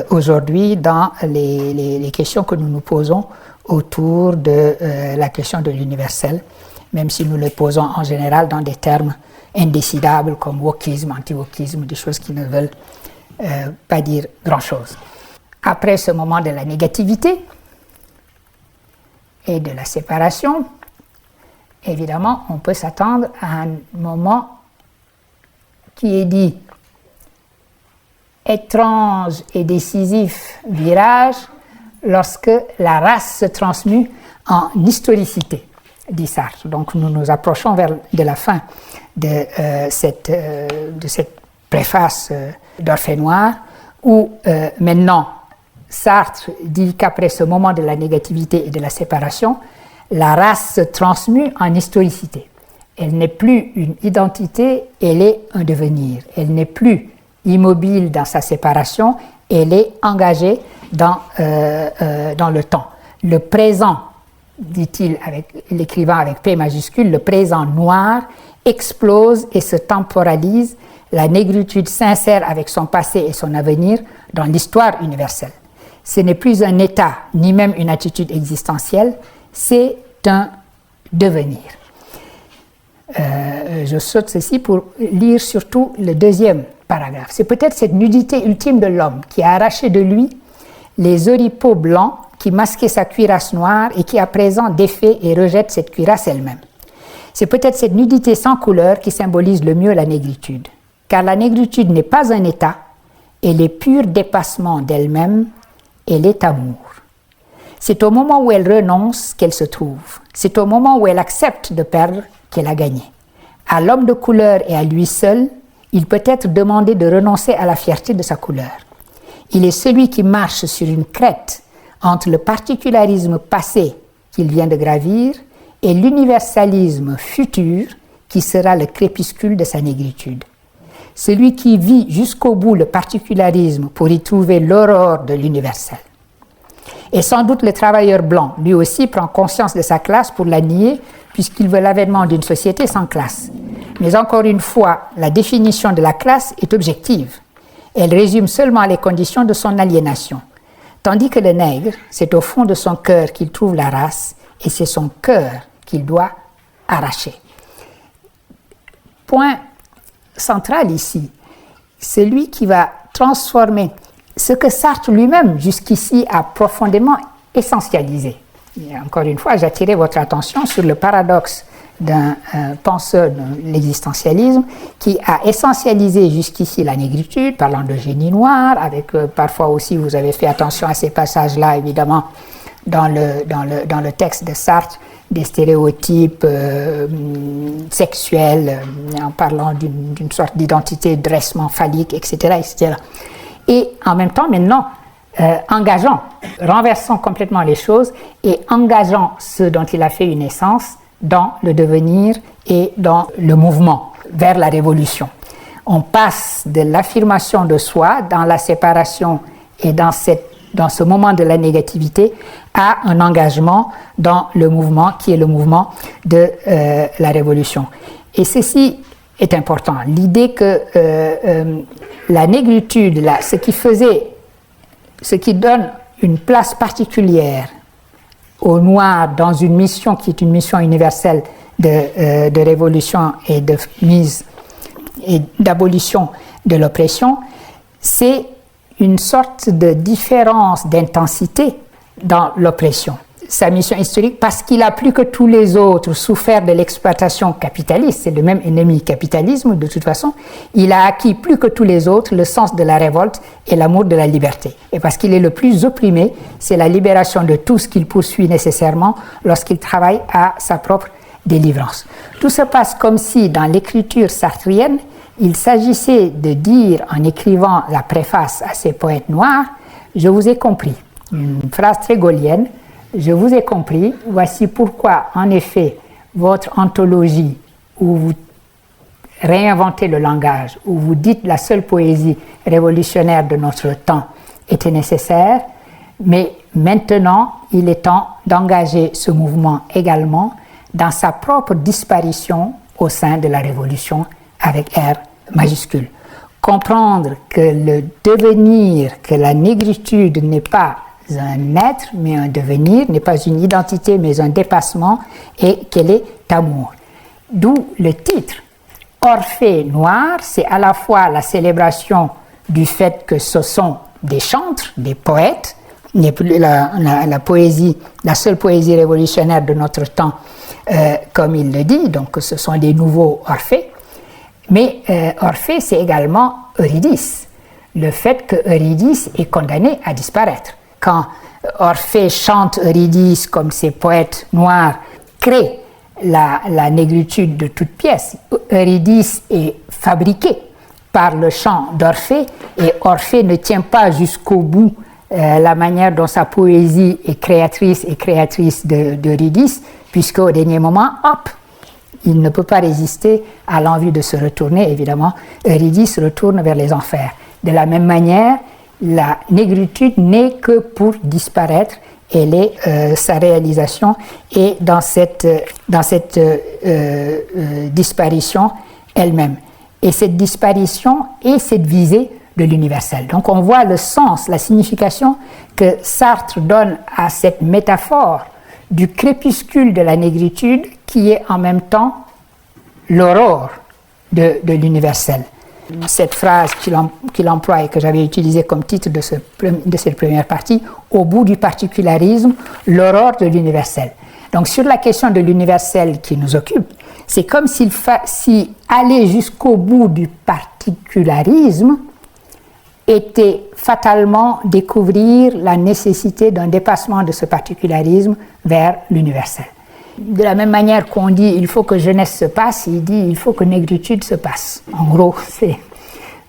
aujourd'hui dans les questions que nous nous posons autour de la question de l'universel, même si nous le posons en général dans des termes indécidables comme wokisme, anti-wokisme, des choses qui ne veulent pas dire grand-chose. Après ce moment de la négativité et de la séparation, évidemment, on peut s'attendre à un moment qui est dit étrange et décisif virage lorsque la race se transmue en historicité, dit Sartre. Donc nous nous approchons de la fin de cette préface d'Orphée Noir, où maintenant Sartre dit qu'après ce moment de la négativité et de la séparation, la race se transmue en historicité. Elle n'est plus une identité, elle est un devenir. Elle n'est plus immobile dans sa séparation, elle est engagée dans le temps. Le présent, dit-il, l'écrivant avec P majuscule, le présent noir explose et se temporalise, la négritude s'insère avec son passé et son avenir dans l'histoire universelle. Ce n'est plus un état, ni même une attitude existentielle, c'est un devenir. Je saute ceci pour lire surtout le deuxième paragraphe. C'est peut-être cette nudité ultime de l'homme qui a arraché de lui les oripeaux blancs qui masquaient sa cuirasse noire et qui à présent défait et rejette cette cuirasse elle-même. C'est peut-être cette nudité sans couleur qui symbolise le mieux la négritude. Car la négritude n'est pas un état, elle est pur dépassement d'elle-même, elle est amour. C'est au moment où elle renonce qu'elle se trouve. C'est au moment où elle accepte de perdre qu'elle a gagné. À l'homme de couleur et à lui seul, il peut être demandé de renoncer à la fierté de sa couleur. Il est celui qui marche sur une crête entre le particularisme passé qu'il vient de gravir et l'universalisme futur qui sera le crépuscule de sa négritude. Celui qui vit jusqu'au bout le particularisme pour y trouver l'aurore de l'universel. Et sans doute le travailleur blanc, lui aussi, prend conscience de sa classe pour la nier, puisqu'il veut l'avènement d'une société sans classe. Mais encore une fois, la définition de la classe est objective. Elle résume seulement les conditions de son aliénation. Tandis que le nègre, c'est au fond de son cœur qu'il trouve la race, et c'est son cœur qu'il doit arracher. Point central ici, celui qui va transformer ce que Sartre lui-même jusqu'ici a profondément essentialisé. Et encore une fois, j'attirais votre attention sur le paradoxe d'un penseur de l'existentialisme qui a essentialisé jusqu'ici la négritude, parlant de génie noir, avec parfois aussi, vous avez fait attention à ces passages-là, évidemment, dans le texte de Sartre, des stéréotypes sexuels, en parlant d'une sorte d'identité de dressement phallique, etc., etc. Et en même temps, maintenant, engageant, renversant complètement les choses et engageant ce dont il a fait une essence dans le devenir et dans le mouvement vers la révolution. On passe de l'affirmation de soi dans la séparation et dans ce moment de la négativité à un engagement dans le mouvement qui est le mouvement de la révolution. Et ceci est important. L'idée que la négritude, ce qui donne une place particulière aux Noirs dans une mission qui est une mission universelle de révolution et de mise et d'abolition de l'oppression, c'est une sorte de différence d'intensité dans l'oppression. Sa mission historique, parce qu'il a plus que tous les autres souffert de l'exploitation capitaliste, c'est le même ennemi capitalisme de toute façon, il a acquis plus que tous les autres le sens de la révolte et l'amour de la liberté. Et parce qu'il est le plus opprimé, c'est la libération de tout ce qu'il poursuit nécessairement lorsqu'il travaille à sa propre délivrance. Tout se passe comme si dans l'écriture sartrienne, il s'agissait de dire en écrivant la préface à ces poètes noirs, « Je vous ai compris ». Une phrase très gaulienne, « Je vous ai compris, voici pourquoi, en effet, votre anthologie où vous réinventez le langage, où vous dites la seule poésie révolutionnaire de notre temps était nécessaire, mais maintenant, il est temps d'engager ce mouvement également dans sa propre disparition au sein de la révolution avec R majuscule. Comprendre que le devenir, que la négritude n'est pas un être, mais un devenir, n'est pas une identité, mais un dépassement, et qu'elle est amour. D'où le titre. Orphée noir, c'est à la fois la célébration du fait que ce sont des chantres, des poètes, n'est plus la poésie, la seule poésie révolutionnaire de notre temps, comme il le dit, donc ce sont des nouveaux Orphées. Mais Orphée, c'est également Eurydice. Le fait que Eurydice est condamné à disparaître. Quand Orphée chante Eurydice comme ces poètes noirs créent la négritude de toute pièce, Eurydice est fabriquée par le chant d'Orphée et Orphée ne tient pas jusqu'au bout la manière dont sa poésie est créatrice d'Eurydice, puisqu'au dernier moment, hop, il ne peut pas résister à l'envie de se retourner, évidemment. Eurydice retourne vers les enfers. De la même manière, la négritude n'est que pour disparaître, sa réalisation est dans cette disparition elle-même. Et cette disparition est cette visée de l'universel. Donc on voit le sens, la signification que Sartre donne à cette métaphore du crépuscule de la négritude qui est en même temps l'aurore de l'universel. Cette phrase qu'il emploie et que j'avais utilisée comme titre de cette première partie, au bout du particularisme, l'aurore de l'universel. Donc sur la question de l'universel qui nous occupe, c'est comme si aller jusqu'au bout du particularisme était fatalement découvrir la nécessité d'un dépassement de ce particularisme vers l'universel. De la même manière qu'on dit « il faut que jeunesse se passe », il dit « il faut que négritude se passe ». En gros,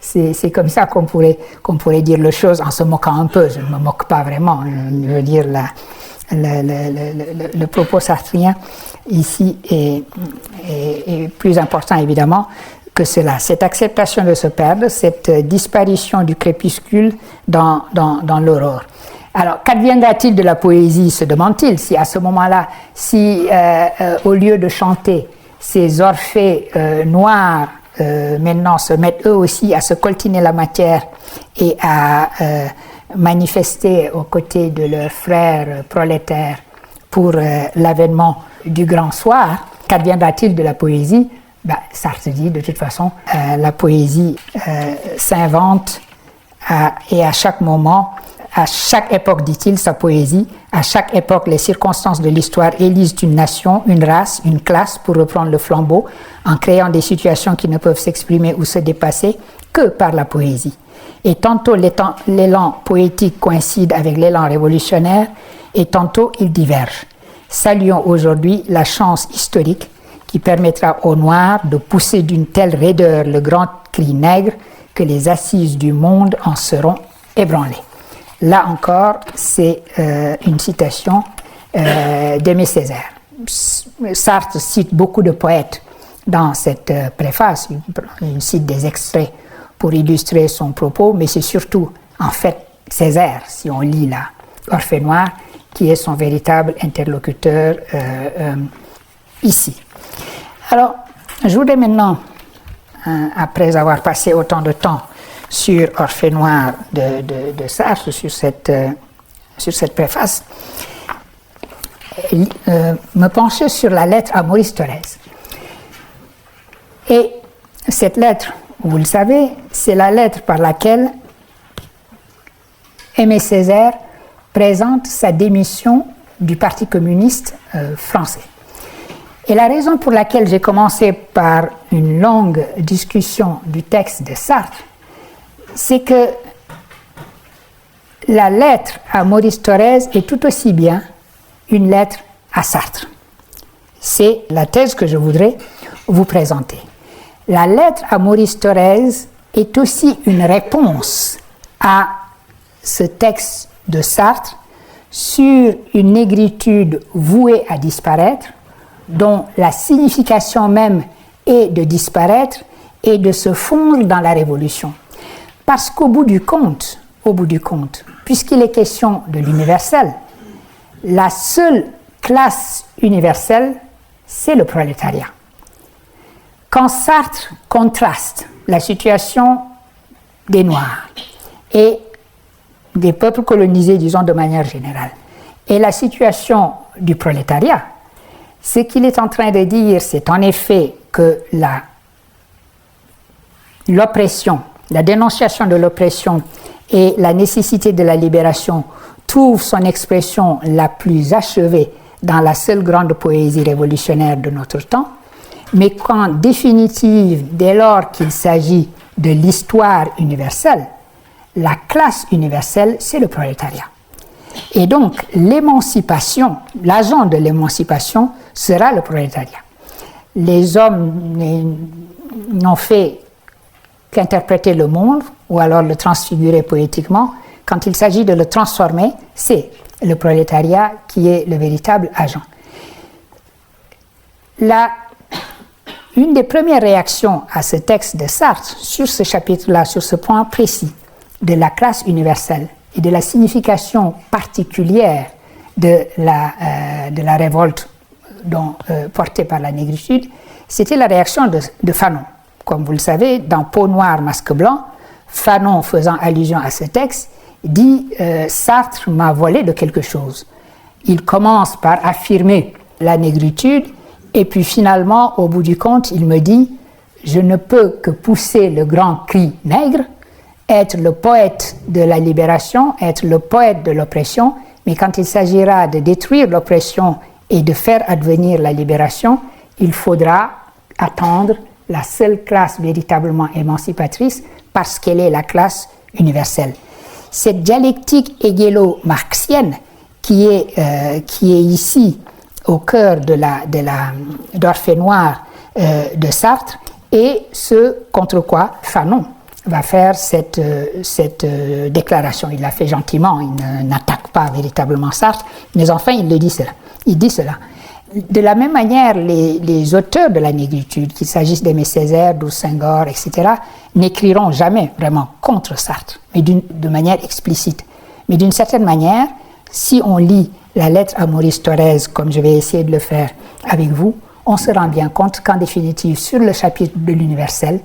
c'est comme ça qu'on pourrait dire les choses en se moquant un peu. Je ne me moque pas vraiment, je veux dire le propos sartrien ici est plus important évidemment que cela. Cette acceptation de se perdre, cette disparition du crépuscule dans l'aurore. Alors, qu'adviendra-t-il de la poésie, se demande-t-il, si à ce moment-là, au lieu de chanter, ces Orphées noirs maintenant se mettent eux aussi à se coltiner la matière et à manifester aux côtés de leurs frères prolétaires pour l'avènement du grand soir, qu'adviendra-t-il de la poésie? Sartre dit, de toute façon, la poésie s'invente et à chaque moment, à chaque époque, dit-il, sa poésie, à chaque époque, les circonstances de l'histoire élisent une nation, une race, une classe pour reprendre le flambeau, en créant des situations qui ne peuvent s'exprimer ou se dépasser que par la poésie. Et tantôt l'élan poétique coïncide avec l'élan révolutionnaire, et tantôt il diverge. Saluons aujourd'hui la chance historique qui permettra aux Noirs de pousser d'une telle raideur le grand cri nègre que les assises du monde en seront ébranlées. Là encore, c'est une citation d'Aimé Césaire. Sartre cite beaucoup de poètes dans cette préface. Il cite des extraits pour illustrer son propos, mais c'est surtout, en fait, Césaire, si on lit là, Orphée Noire, qui est son véritable interlocuteur ici. Alors, je voudrais maintenant, après avoir passé autant de temps sur Orphée Noire de Sartre, sur cette préface, me pencher sur la lettre à Maurice Thorez. Et cette lettre, vous le savez, c'est la lettre par laquelle Aimé Césaire présente sa démission du Parti communiste français. Et la raison pour laquelle j'ai commencé par une longue discussion du texte de Sartre, c'est que la lettre à Maurice Thorez est tout aussi bien une lettre à Sartre. C'est la thèse que je voudrais vous présenter. La lettre à Maurice Thorez est aussi une réponse à ce texte de Sartre sur une négritude vouée à disparaître, dont la signification même est de disparaître et de se fondre dans la révolution. Parce qu'au bout du compte, puisqu'il est question de l'universel, la seule classe universelle, c'est le prolétariat. Quand Sartre contraste la situation des Noirs et des peuples colonisés, disons de manière générale, et la situation du prolétariat, ce qu'il est en train de dire, c'est en effet que l'oppression, la dénonciation de l'oppression et la nécessité de la libération trouvent son expression la plus achevée dans la seule grande poésie révolutionnaire de notre temps, mais qu'en définitive, dès lors qu'il s'agit de l'histoire universelle, la classe universelle, c'est le prolétariat. Et donc, l'émancipation, l'agent de l'émancipation sera le prolétariat. Les hommes n'ont fait qu'interpréter le monde, ou alors le transfigurer poétiquement. Quand il s'agit de le transformer, c'est le prolétariat qui est le véritable agent. Une des premières réactions à ce texte de Sartre, sur ce chapitre-là, sur ce point précis de la classe universelle et de la signification particulière de la révolte portée par la négritude, c'était la réaction de Fanon. Comme vous le savez, dans Peau noire, masque blanc, Fanon, faisant allusion à ce texte, dit « Sartre m'a volé de quelque chose ». Il commence par affirmer la négritude, et puis finalement, au bout du compte, il me dit « Je ne peux que pousser le grand cri nègre, être le poète de la libération, être le poète de l'oppression, mais quand il s'agira de détruire l'oppression et de faire advenir la libération, il faudra attendre la seule classe véritablement émancipatrice parce qu'elle est la classe universelle. » Cette dialectique hégélo-marxienne qui est ici au cœur d'Orphée Noire de Sartre est ce contre quoi Fanon va faire cette déclaration. Il l'a fait gentiment, il n'attaque pas véritablement Sartre, mais enfin il le dit cela. Il dit cela. De la même manière, les auteurs de la négritude, qu'il s'agisse d'Aimé Césaire, d'Ours Senghor, etc., n'écriront jamais vraiment contre Sartre, mais de manière explicite. Mais d'une certaine manière, si on lit la lettre à Maurice Thorez, comme je vais essayer de le faire avec vous, on se rend bien compte qu'en définitive, sur le chapitre de l'universel,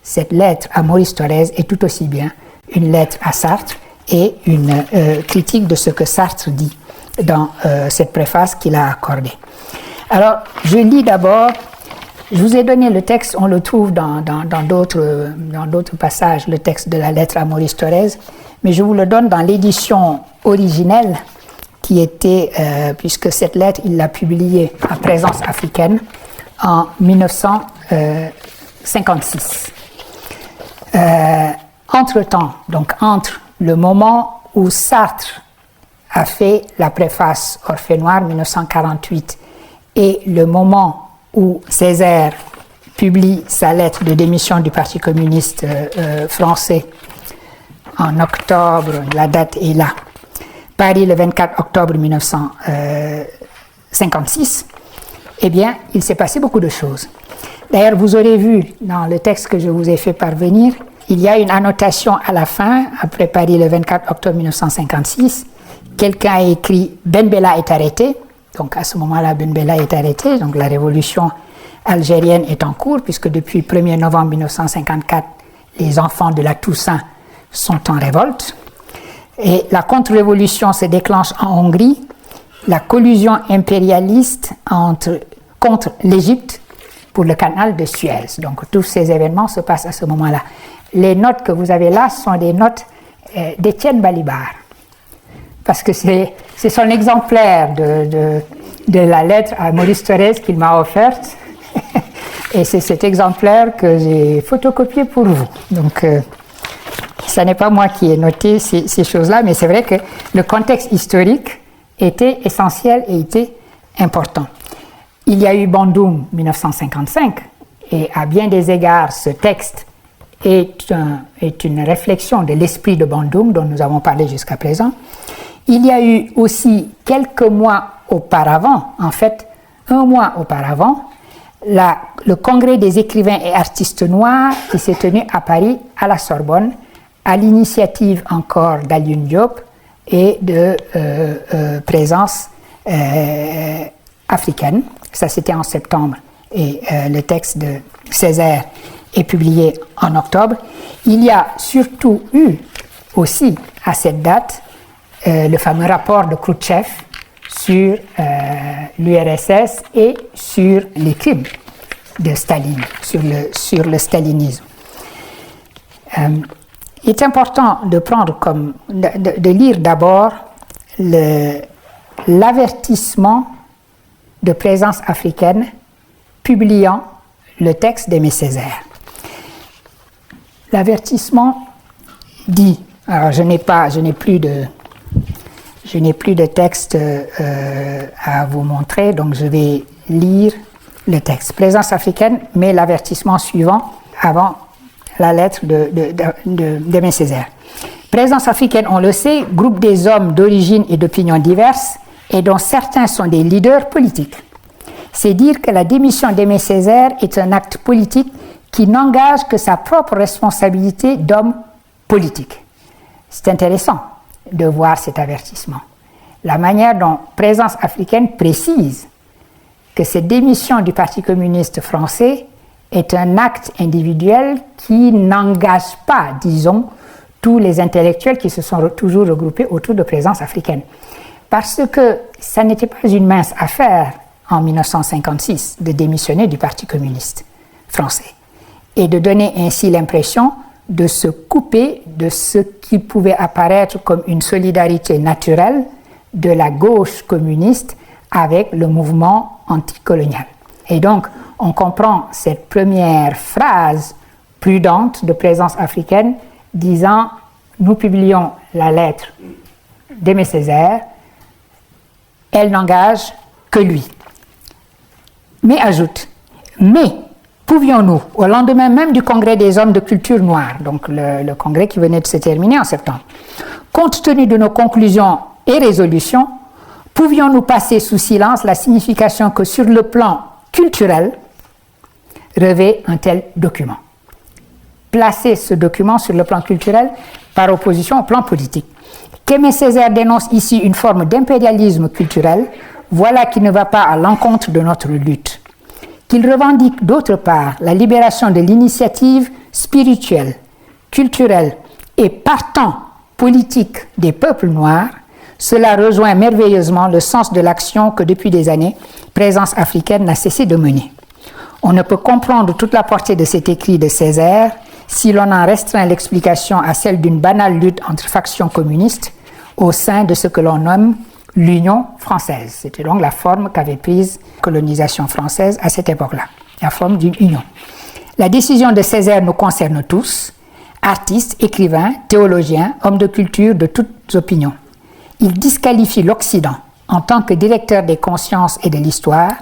cette lettre à Maurice Thorez est tout aussi bien une lettre à Sartre et une critique de ce que Sartre dit dans cette préface qu'il a accordée. Alors, je lis d'abord, je vous ai donné le texte, on le trouve dans d'autres passages, le texte de la lettre à Maurice Thorez, mais je vous le donne dans l'édition originelle qui était, puisque cette lettre, il l'a publiée à Présence africaine en 1956. Entre-temps, donc entre le moment où Sartre a fait la préface Orphée Noire 1948 et le moment où Césaire publie sa lettre de démission du Parti communiste français en octobre, la date est là, Paris le 24 octobre 1956, eh bien, il s'est passé beaucoup de choses. D'ailleurs, vous aurez vu dans le texte que je vous ai fait parvenir, il y a une annotation à la fin, après Paris le 24 octobre 1956. Quelqu'un a écrit « Ben Bella est arrêté ». Donc à ce moment-là, Ben Bella est arrêté. Donc la révolution algérienne est en cours, puisque depuis le 1er novembre 1954, les enfants de la Toussaint sont en révolte. Et la contre-révolution se déclenche en Hongrie. La collusion impérialiste contre l'Égypte pour le canal de Suez. Donc tous ces événements se passent à ce moment-là. Les notes que vous avez là sont des notes d'Étienne Balibar, parce que c'est son exemplaire de la lettre à Maurice Thorez qu'il m'a offerte, et c'est cet exemplaire que j'ai photocopié pour vous. Donc, ce n'est pas moi qui ai noté ces choses-là, mais c'est vrai que le contexte historique était essentiel et était important. Il y a eu Bandung 1955, et à bien des égards, ce texte est une réflexion de l'esprit de Bandung dont nous avons parlé jusqu'à présent. Il y a eu aussi quelques mois auparavant, en fait 1 mois auparavant, le congrès des écrivains et artistes noirs qui s'est tenu à Paris, à la Sorbonne, à l'initiative encore d'Alioune Diop et de présence africaine. Ça, c'était en septembre, et le texte de Césaire est publié en octobre. Il y a surtout eu aussi, à cette date, le fameux rapport de Khrouchtchev sur l'URSS et sur les crimes de Staline, sur le stalinisme. Il est important de prendre de lire d'abord l'avertissement de présence africaine publiant le texte d'Aimé Césaire. L'avertissement dit, alors je n'ai plus de texte à vous montrer, donc je vais lire le texte. Présence africaine, mais l'avertissement suivant avant la lettre d'Aimé Césaire. Présence africaine, on le sait, groupe des hommes d'origine et d'opinions diverses, et dont certains sont des leaders politiques. C'est dire que la démission d'Aimé Césaire est un acte politique qui n'engage que sa propre responsabilité d'homme politique. C'est intéressant de voir cet avertissement. La manière dont Présence africaine précise que cette démission du Parti communiste français est un acte individuel qui n'engage pas, disons, tous les intellectuels qui se sont toujours regroupés autour de Présence africaine. Parce que ça n'était pas une mince affaire en 1956 de démissionner du Parti communiste français et de donner ainsi l'impression de se couper de ce qui pouvait apparaître comme une solidarité naturelle de la gauche communiste avec le mouvement anticolonial. Et donc, on comprend cette première phrase prudente de Présence africaine disant « Nous publions la lettre d'Aimé Césaire, elle n'engage que lui. » Mais ajoute « Mais pouvions-nous, au lendemain même du congrès des hommes de culture noire, donc le congrès qui venait de se terminer en septembre, compte tenu de nos conclusions et résolutions, pouvions-nous passer sous silence la signification que sur le plan culturel revêt un tel document. Placer ce document sur le plan culturel par opposition au plan politique. Qu'Aimé Césaire dénonce ici une forme d'impérialisme culturel, voilà qui ne va pas à l'encontre de notre lutte. Qu'il revendique d'autre part la libération de l'initiative spirituelle, culturelle et partant politique des peuples noirs, cela rejoint merveilleusement le sens de l'action que depuis des années, Présence africaine n'a cessé de mener. On ne peut comprendre toute la portée de cet écrit de Césaire si l'on en restreint l'explication à celle d'une banale lutte entre factions communistes au sein de ce que l'on nomme l'Union française. C'était donc la forme qu'avait prise la colonisation française à cette époque-là, la forme d'une union. La décision de Césaire nous concerne tous, artistes, écrivains, théologiens, hommes de culture de toutes opinions. Il disqualifie l'Occident en tant que directeur des consciences et de l'histoire.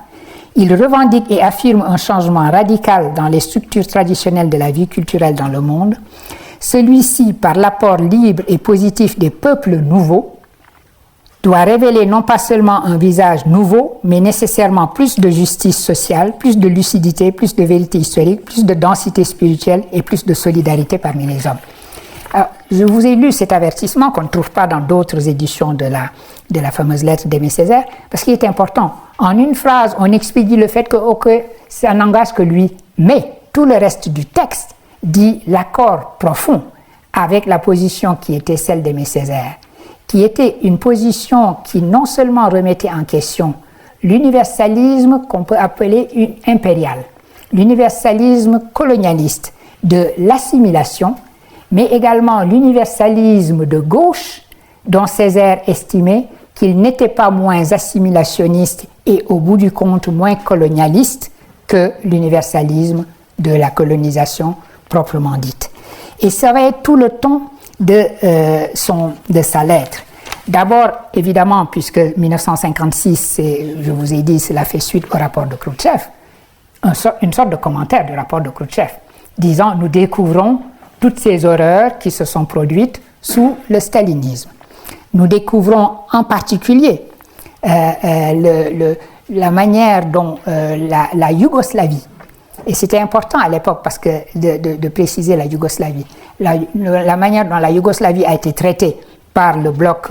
Il revendique et affirme un changement radical dans les structures traditionnelles de la vie culturelle dans le monde, celui-ci par l'apport libre et positif des peuples nouveaux, doit révéler non pas seulement un visage nouveau, mais nécessairement plus de justice sociale, plus de lucidité, plus de vérité historique, plus de densité spirituelle et plus de solidarité parmi les hommes. Alors, je vous ai lu cet avertissement qu'on ne trouve pas dans d'autres éditions de la fameuse lettre d'Aimé Césaire, parce qu'il est important. En une phrase, on expédie le fait que ça n'engage que lui, mais tout le reste du texte dit l'accord profond avec la position qui était celle d'Aimé Césaire, qui était une position qui non seulement remettait en question l'universalisme qu'on peut appeler impérial, l'universalisme colonialiste de l'assimilation, mais également l'universalisme de gauche dont Césaire estimait qu'il n'était pas moins assimilationniste et au bout du compte moins colonialiste que l'universalisme de la colonisation proprement dite. Et ça va être tout le ton de sa lettre. D'abord, évidemment, puisque 1956, je vous ai dit, cela fait suite au rapport de Khrouchtchev, une sorte de commentaire du rapport de Khrouchtchev, disant « Nous découvrons toutes ces horreurs qui se sont produites sous le stalinisme. Nous découvrons en particulier la manière dont la Yougoslavie, et c'était important à l'époque parce que de préciser la Yougoslavie, la manière dont la Yougoslavie a été traitée par le bloc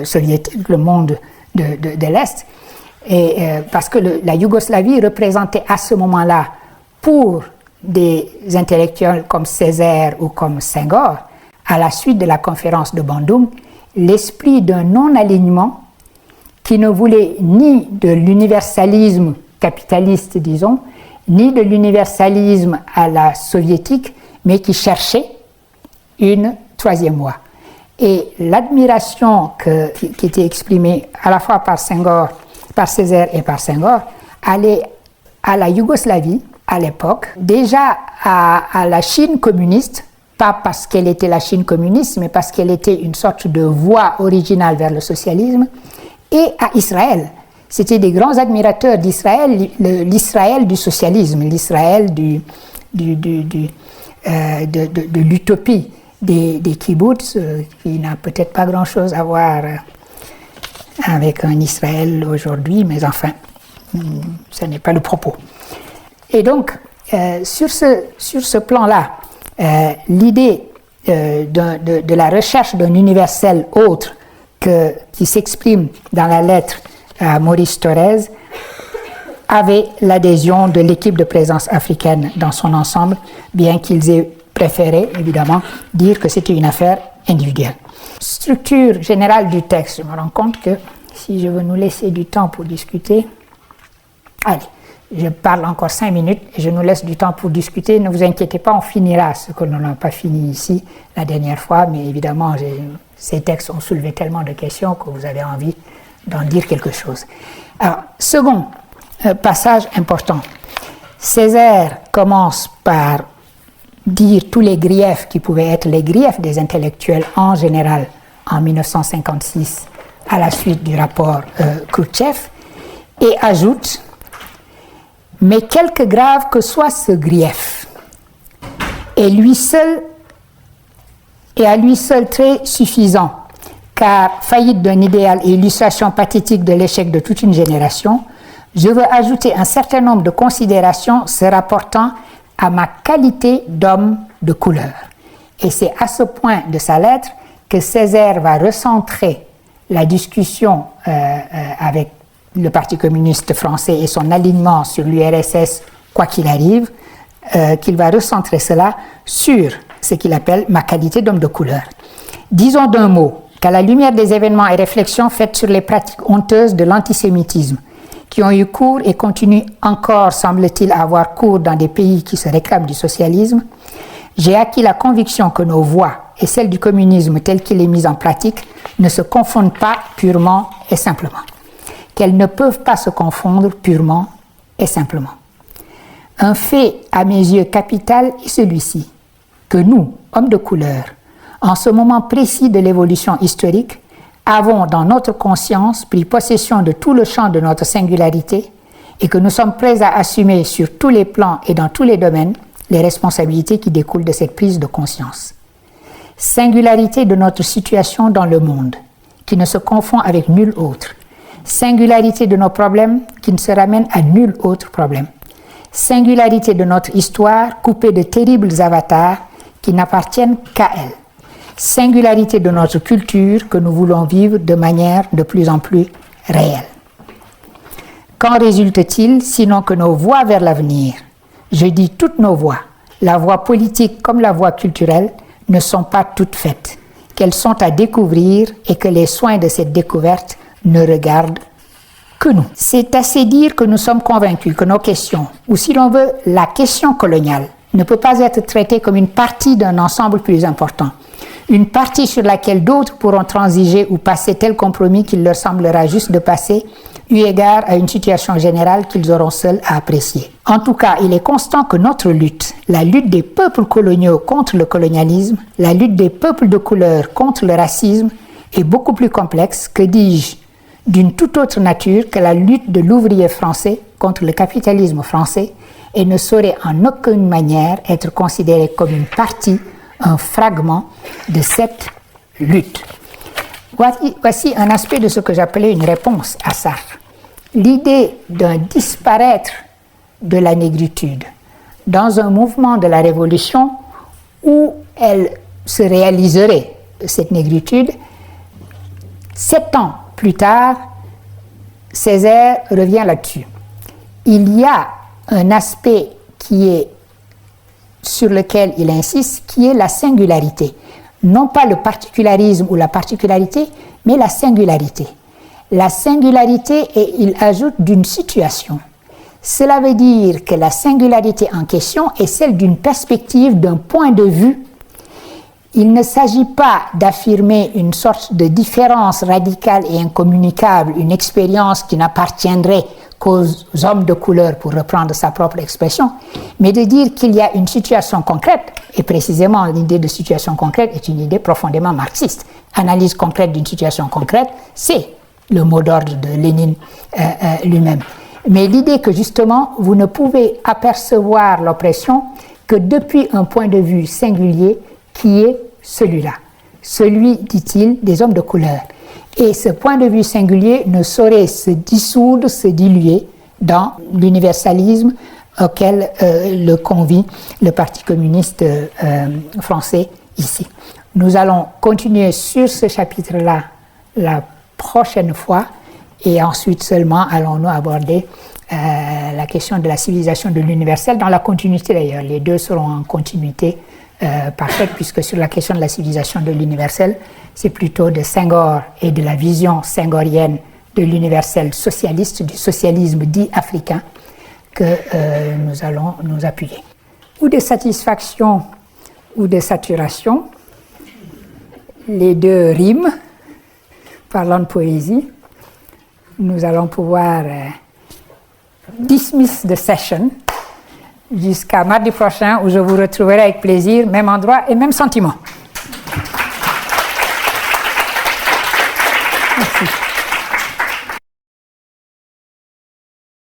soviétique, le monde de l'Est, et parce que la Yougoslavie représentait à ce moment-là, pour des intellectuels comme Césaire ou comme Senghor, à la suite de la conférence de Bandung, l'esprit d'un non-alignement qui ne voulait ni de l'universalisme capitaliste, disons, ni de l'universalisme à la soviétique, mais qui cherchait une troisième voie. Et l'admiration qui était exprimée à la fois par Senghor, par Césaire et par Senghor, allait à la Yougoslavie, à l'époque, déjà à la Chine communiste, pas parce qu'elle était la Chine communiste, mais parce qu'elle était une sorte de voie originale vers le socialisme, et à Israël. C'était des grands admirateurs d'Israël, l'Israël du socialisme, l'Israël de l'utopie des kibbutz, qui n'a peut-être pas grand-chose à voir avec un Israël aujourd'hui, mais enfin, ce n'est pas le propos. Et donc, sur ce plan-là, l'idée de la recherche d'un universel autre qui s'exprime dans la lettre à Maurice Thorez avait l'adhésion de l'équipe de présence africaine dans son ensemble, bien qu'ils aient préféré, évidemment, dire que c'était une affaire individuelle. Structure générale du texte, je me rends compte que si je veux nous laisser du temps pour discuter, allez, je parle encore 5 minutes et je nous laisse du temps pour discuter. Ne vous inquiétez pas, on finira ce que nous n'avons pas fini ici la dernière fois, mais évidemment, ces textes ont soulevé tellement de questions que vous avez envie d'en dire quelque chose. Alors, second passage important. Césaire commence par dire tous les griefs qui pouvaient être les griefs des intellectuels en général en 1956 à la suite du rapport Khrouchtchev et ajoute « Mais quelque grave que soit ce grief, est à lui seul très suffisant, car faillite d'un idéal et illustration pathétique de l'échec de toute une génération, je veux ajouter un certain nombre de considérations se rapportant à ma qualité d'homme de couleur. » Et c'est à ce point de sa lettre que Césaire va recentrer la discussion avec le Parti communiste français et son alignement sur l'URSS, quoi qu'il arrive, qu'il va recentrer cela sur ce qu'il appelle ma qualité d'homme de couleur. Disons d'un mot qu'à la lumière des événements et réflexions faites sur les pratiques honteuses de l'antisémitisme, qui ont eu cours et continuent encore, semble-t-il, à avoir cours dans des pays qui se réclament du socialisme, j'ai acquis la conviction que nos voies et celles du communisme tel qu'il est mis en pratique ne se confondent pas purement et simplement, qu'elles ne peuvent pas se confondre purement et simplement. Un fait à mes yeux capital est celui-ci, que nous, hommes de couleur, en ce moment précis de l'évolution historique, avons dans notre conscience pris possession de tout le champ de notre singularité et que nous sommes prêts à assumer sur tous les plans et dans tous les domaines les responsabilités qui découlent de cette prise de conscience. Singularité de notre situation dans le monde, qui ne se confond avec nul autre. Singularité de nos problèmes qui ne se ramène à nul autre problème. Singularité de notre histoire coupée de terribles avatars qui n'appartiennent qu'à elle. Singularité de notre culture que nous voulons vivre de manière de plus en plus réelle. Qu'en résulte-t-il sinon que nos voies vers l'avenir, je dis toutes nos voies, la voie politique comme la voie culturelle, ne sont pas toutes faites, qu'elles sont à découvrir et que les soins de cette découverte ne regardent que nous. C'est assez dire que nous sommes convaincus que nos questions, ou si l'on veut, la question coloniale, ne peut pas être traitée comme une partie d'un ensemble plus important. Une partie sur laquelle d'autres pourront transiger ou passer tel compromis qu'il leur semblera juste de passer, eu égard à une situation générale qu'ils auront seuls à apprécier. En tout cas, il est constant que notre lutte, la lutte des peuples coloniaux contre le colonialisme, la lutte des peuples de couleur contre le racisme, est beaucoup plus complexe, que dis-je, d'une toute autre nature que la lutte de l'ouvrier français contre le capitalisme français, et ne saurait en aucune manière être considérée comme une partie, un fragment de cette lutte. Voici un aspect de ce que j'appelais une réponse à Sartre. L'idée d'un disparaître de la négritude dans un mouvement de la Révolution où elle se réaliserait, cette négritude. 7 ans plus tard, Césaire revient là-dessus. Il y a un aspect sur lequel il insiste, qui est la singularité. Non pas le particularisme ou la particularité, mais la singularité. La singularité, et il ajoute, d'une situation. Cela veut dire que la singularité en question est celle d'une perspective, d'un point de vue. Il ne s'agit pas d'affirmer une sorte de différence radicale et incommunicable, une expérience qui n'appartiendrait qu'aux hommes de couleur, pour reprendre sa propre expression, mais de dire qu'il y a une situation concrète, et précisément l'idée de situation concrète est une idée profondément marxiste. Analyse concrète d'une situation concrète, c'est le mot d'ordre de Lénine lui-même. Mais l'idée que justement, vous ne pouvez apercevoir l'oppression que depuis un point de vue singulier qui est celui-là. Celui, dit-il, des hommes de couleur. Et ce point de vue singulier ne saurait se dissoudre, se diluer dans l'universalisme auquel le convie le Parti communiste français ici. Nous allons continuer sur ce chapitre-là la prochaine fois, et ensuite seulement allons-nous aborder la question de la civilisation de l'universel, dans la continuité d'ailleurs. Les deux seront en continuité parfaite, puisque sur la question de la civilisation de l'universel, c'est plutôt de Senghor et de la vision senghorienne de l'universel socialiste, du socialisme dit africain, que nous allons nous appuyer. Ou de satisfaction ou de saturation, les deux riment. Parlant de poésie, nous allons pouvoir dismiss the session jusqu'à mardi prochain, où je vous retrouverai avec plaisir, même endroit et même sentiment. Merci.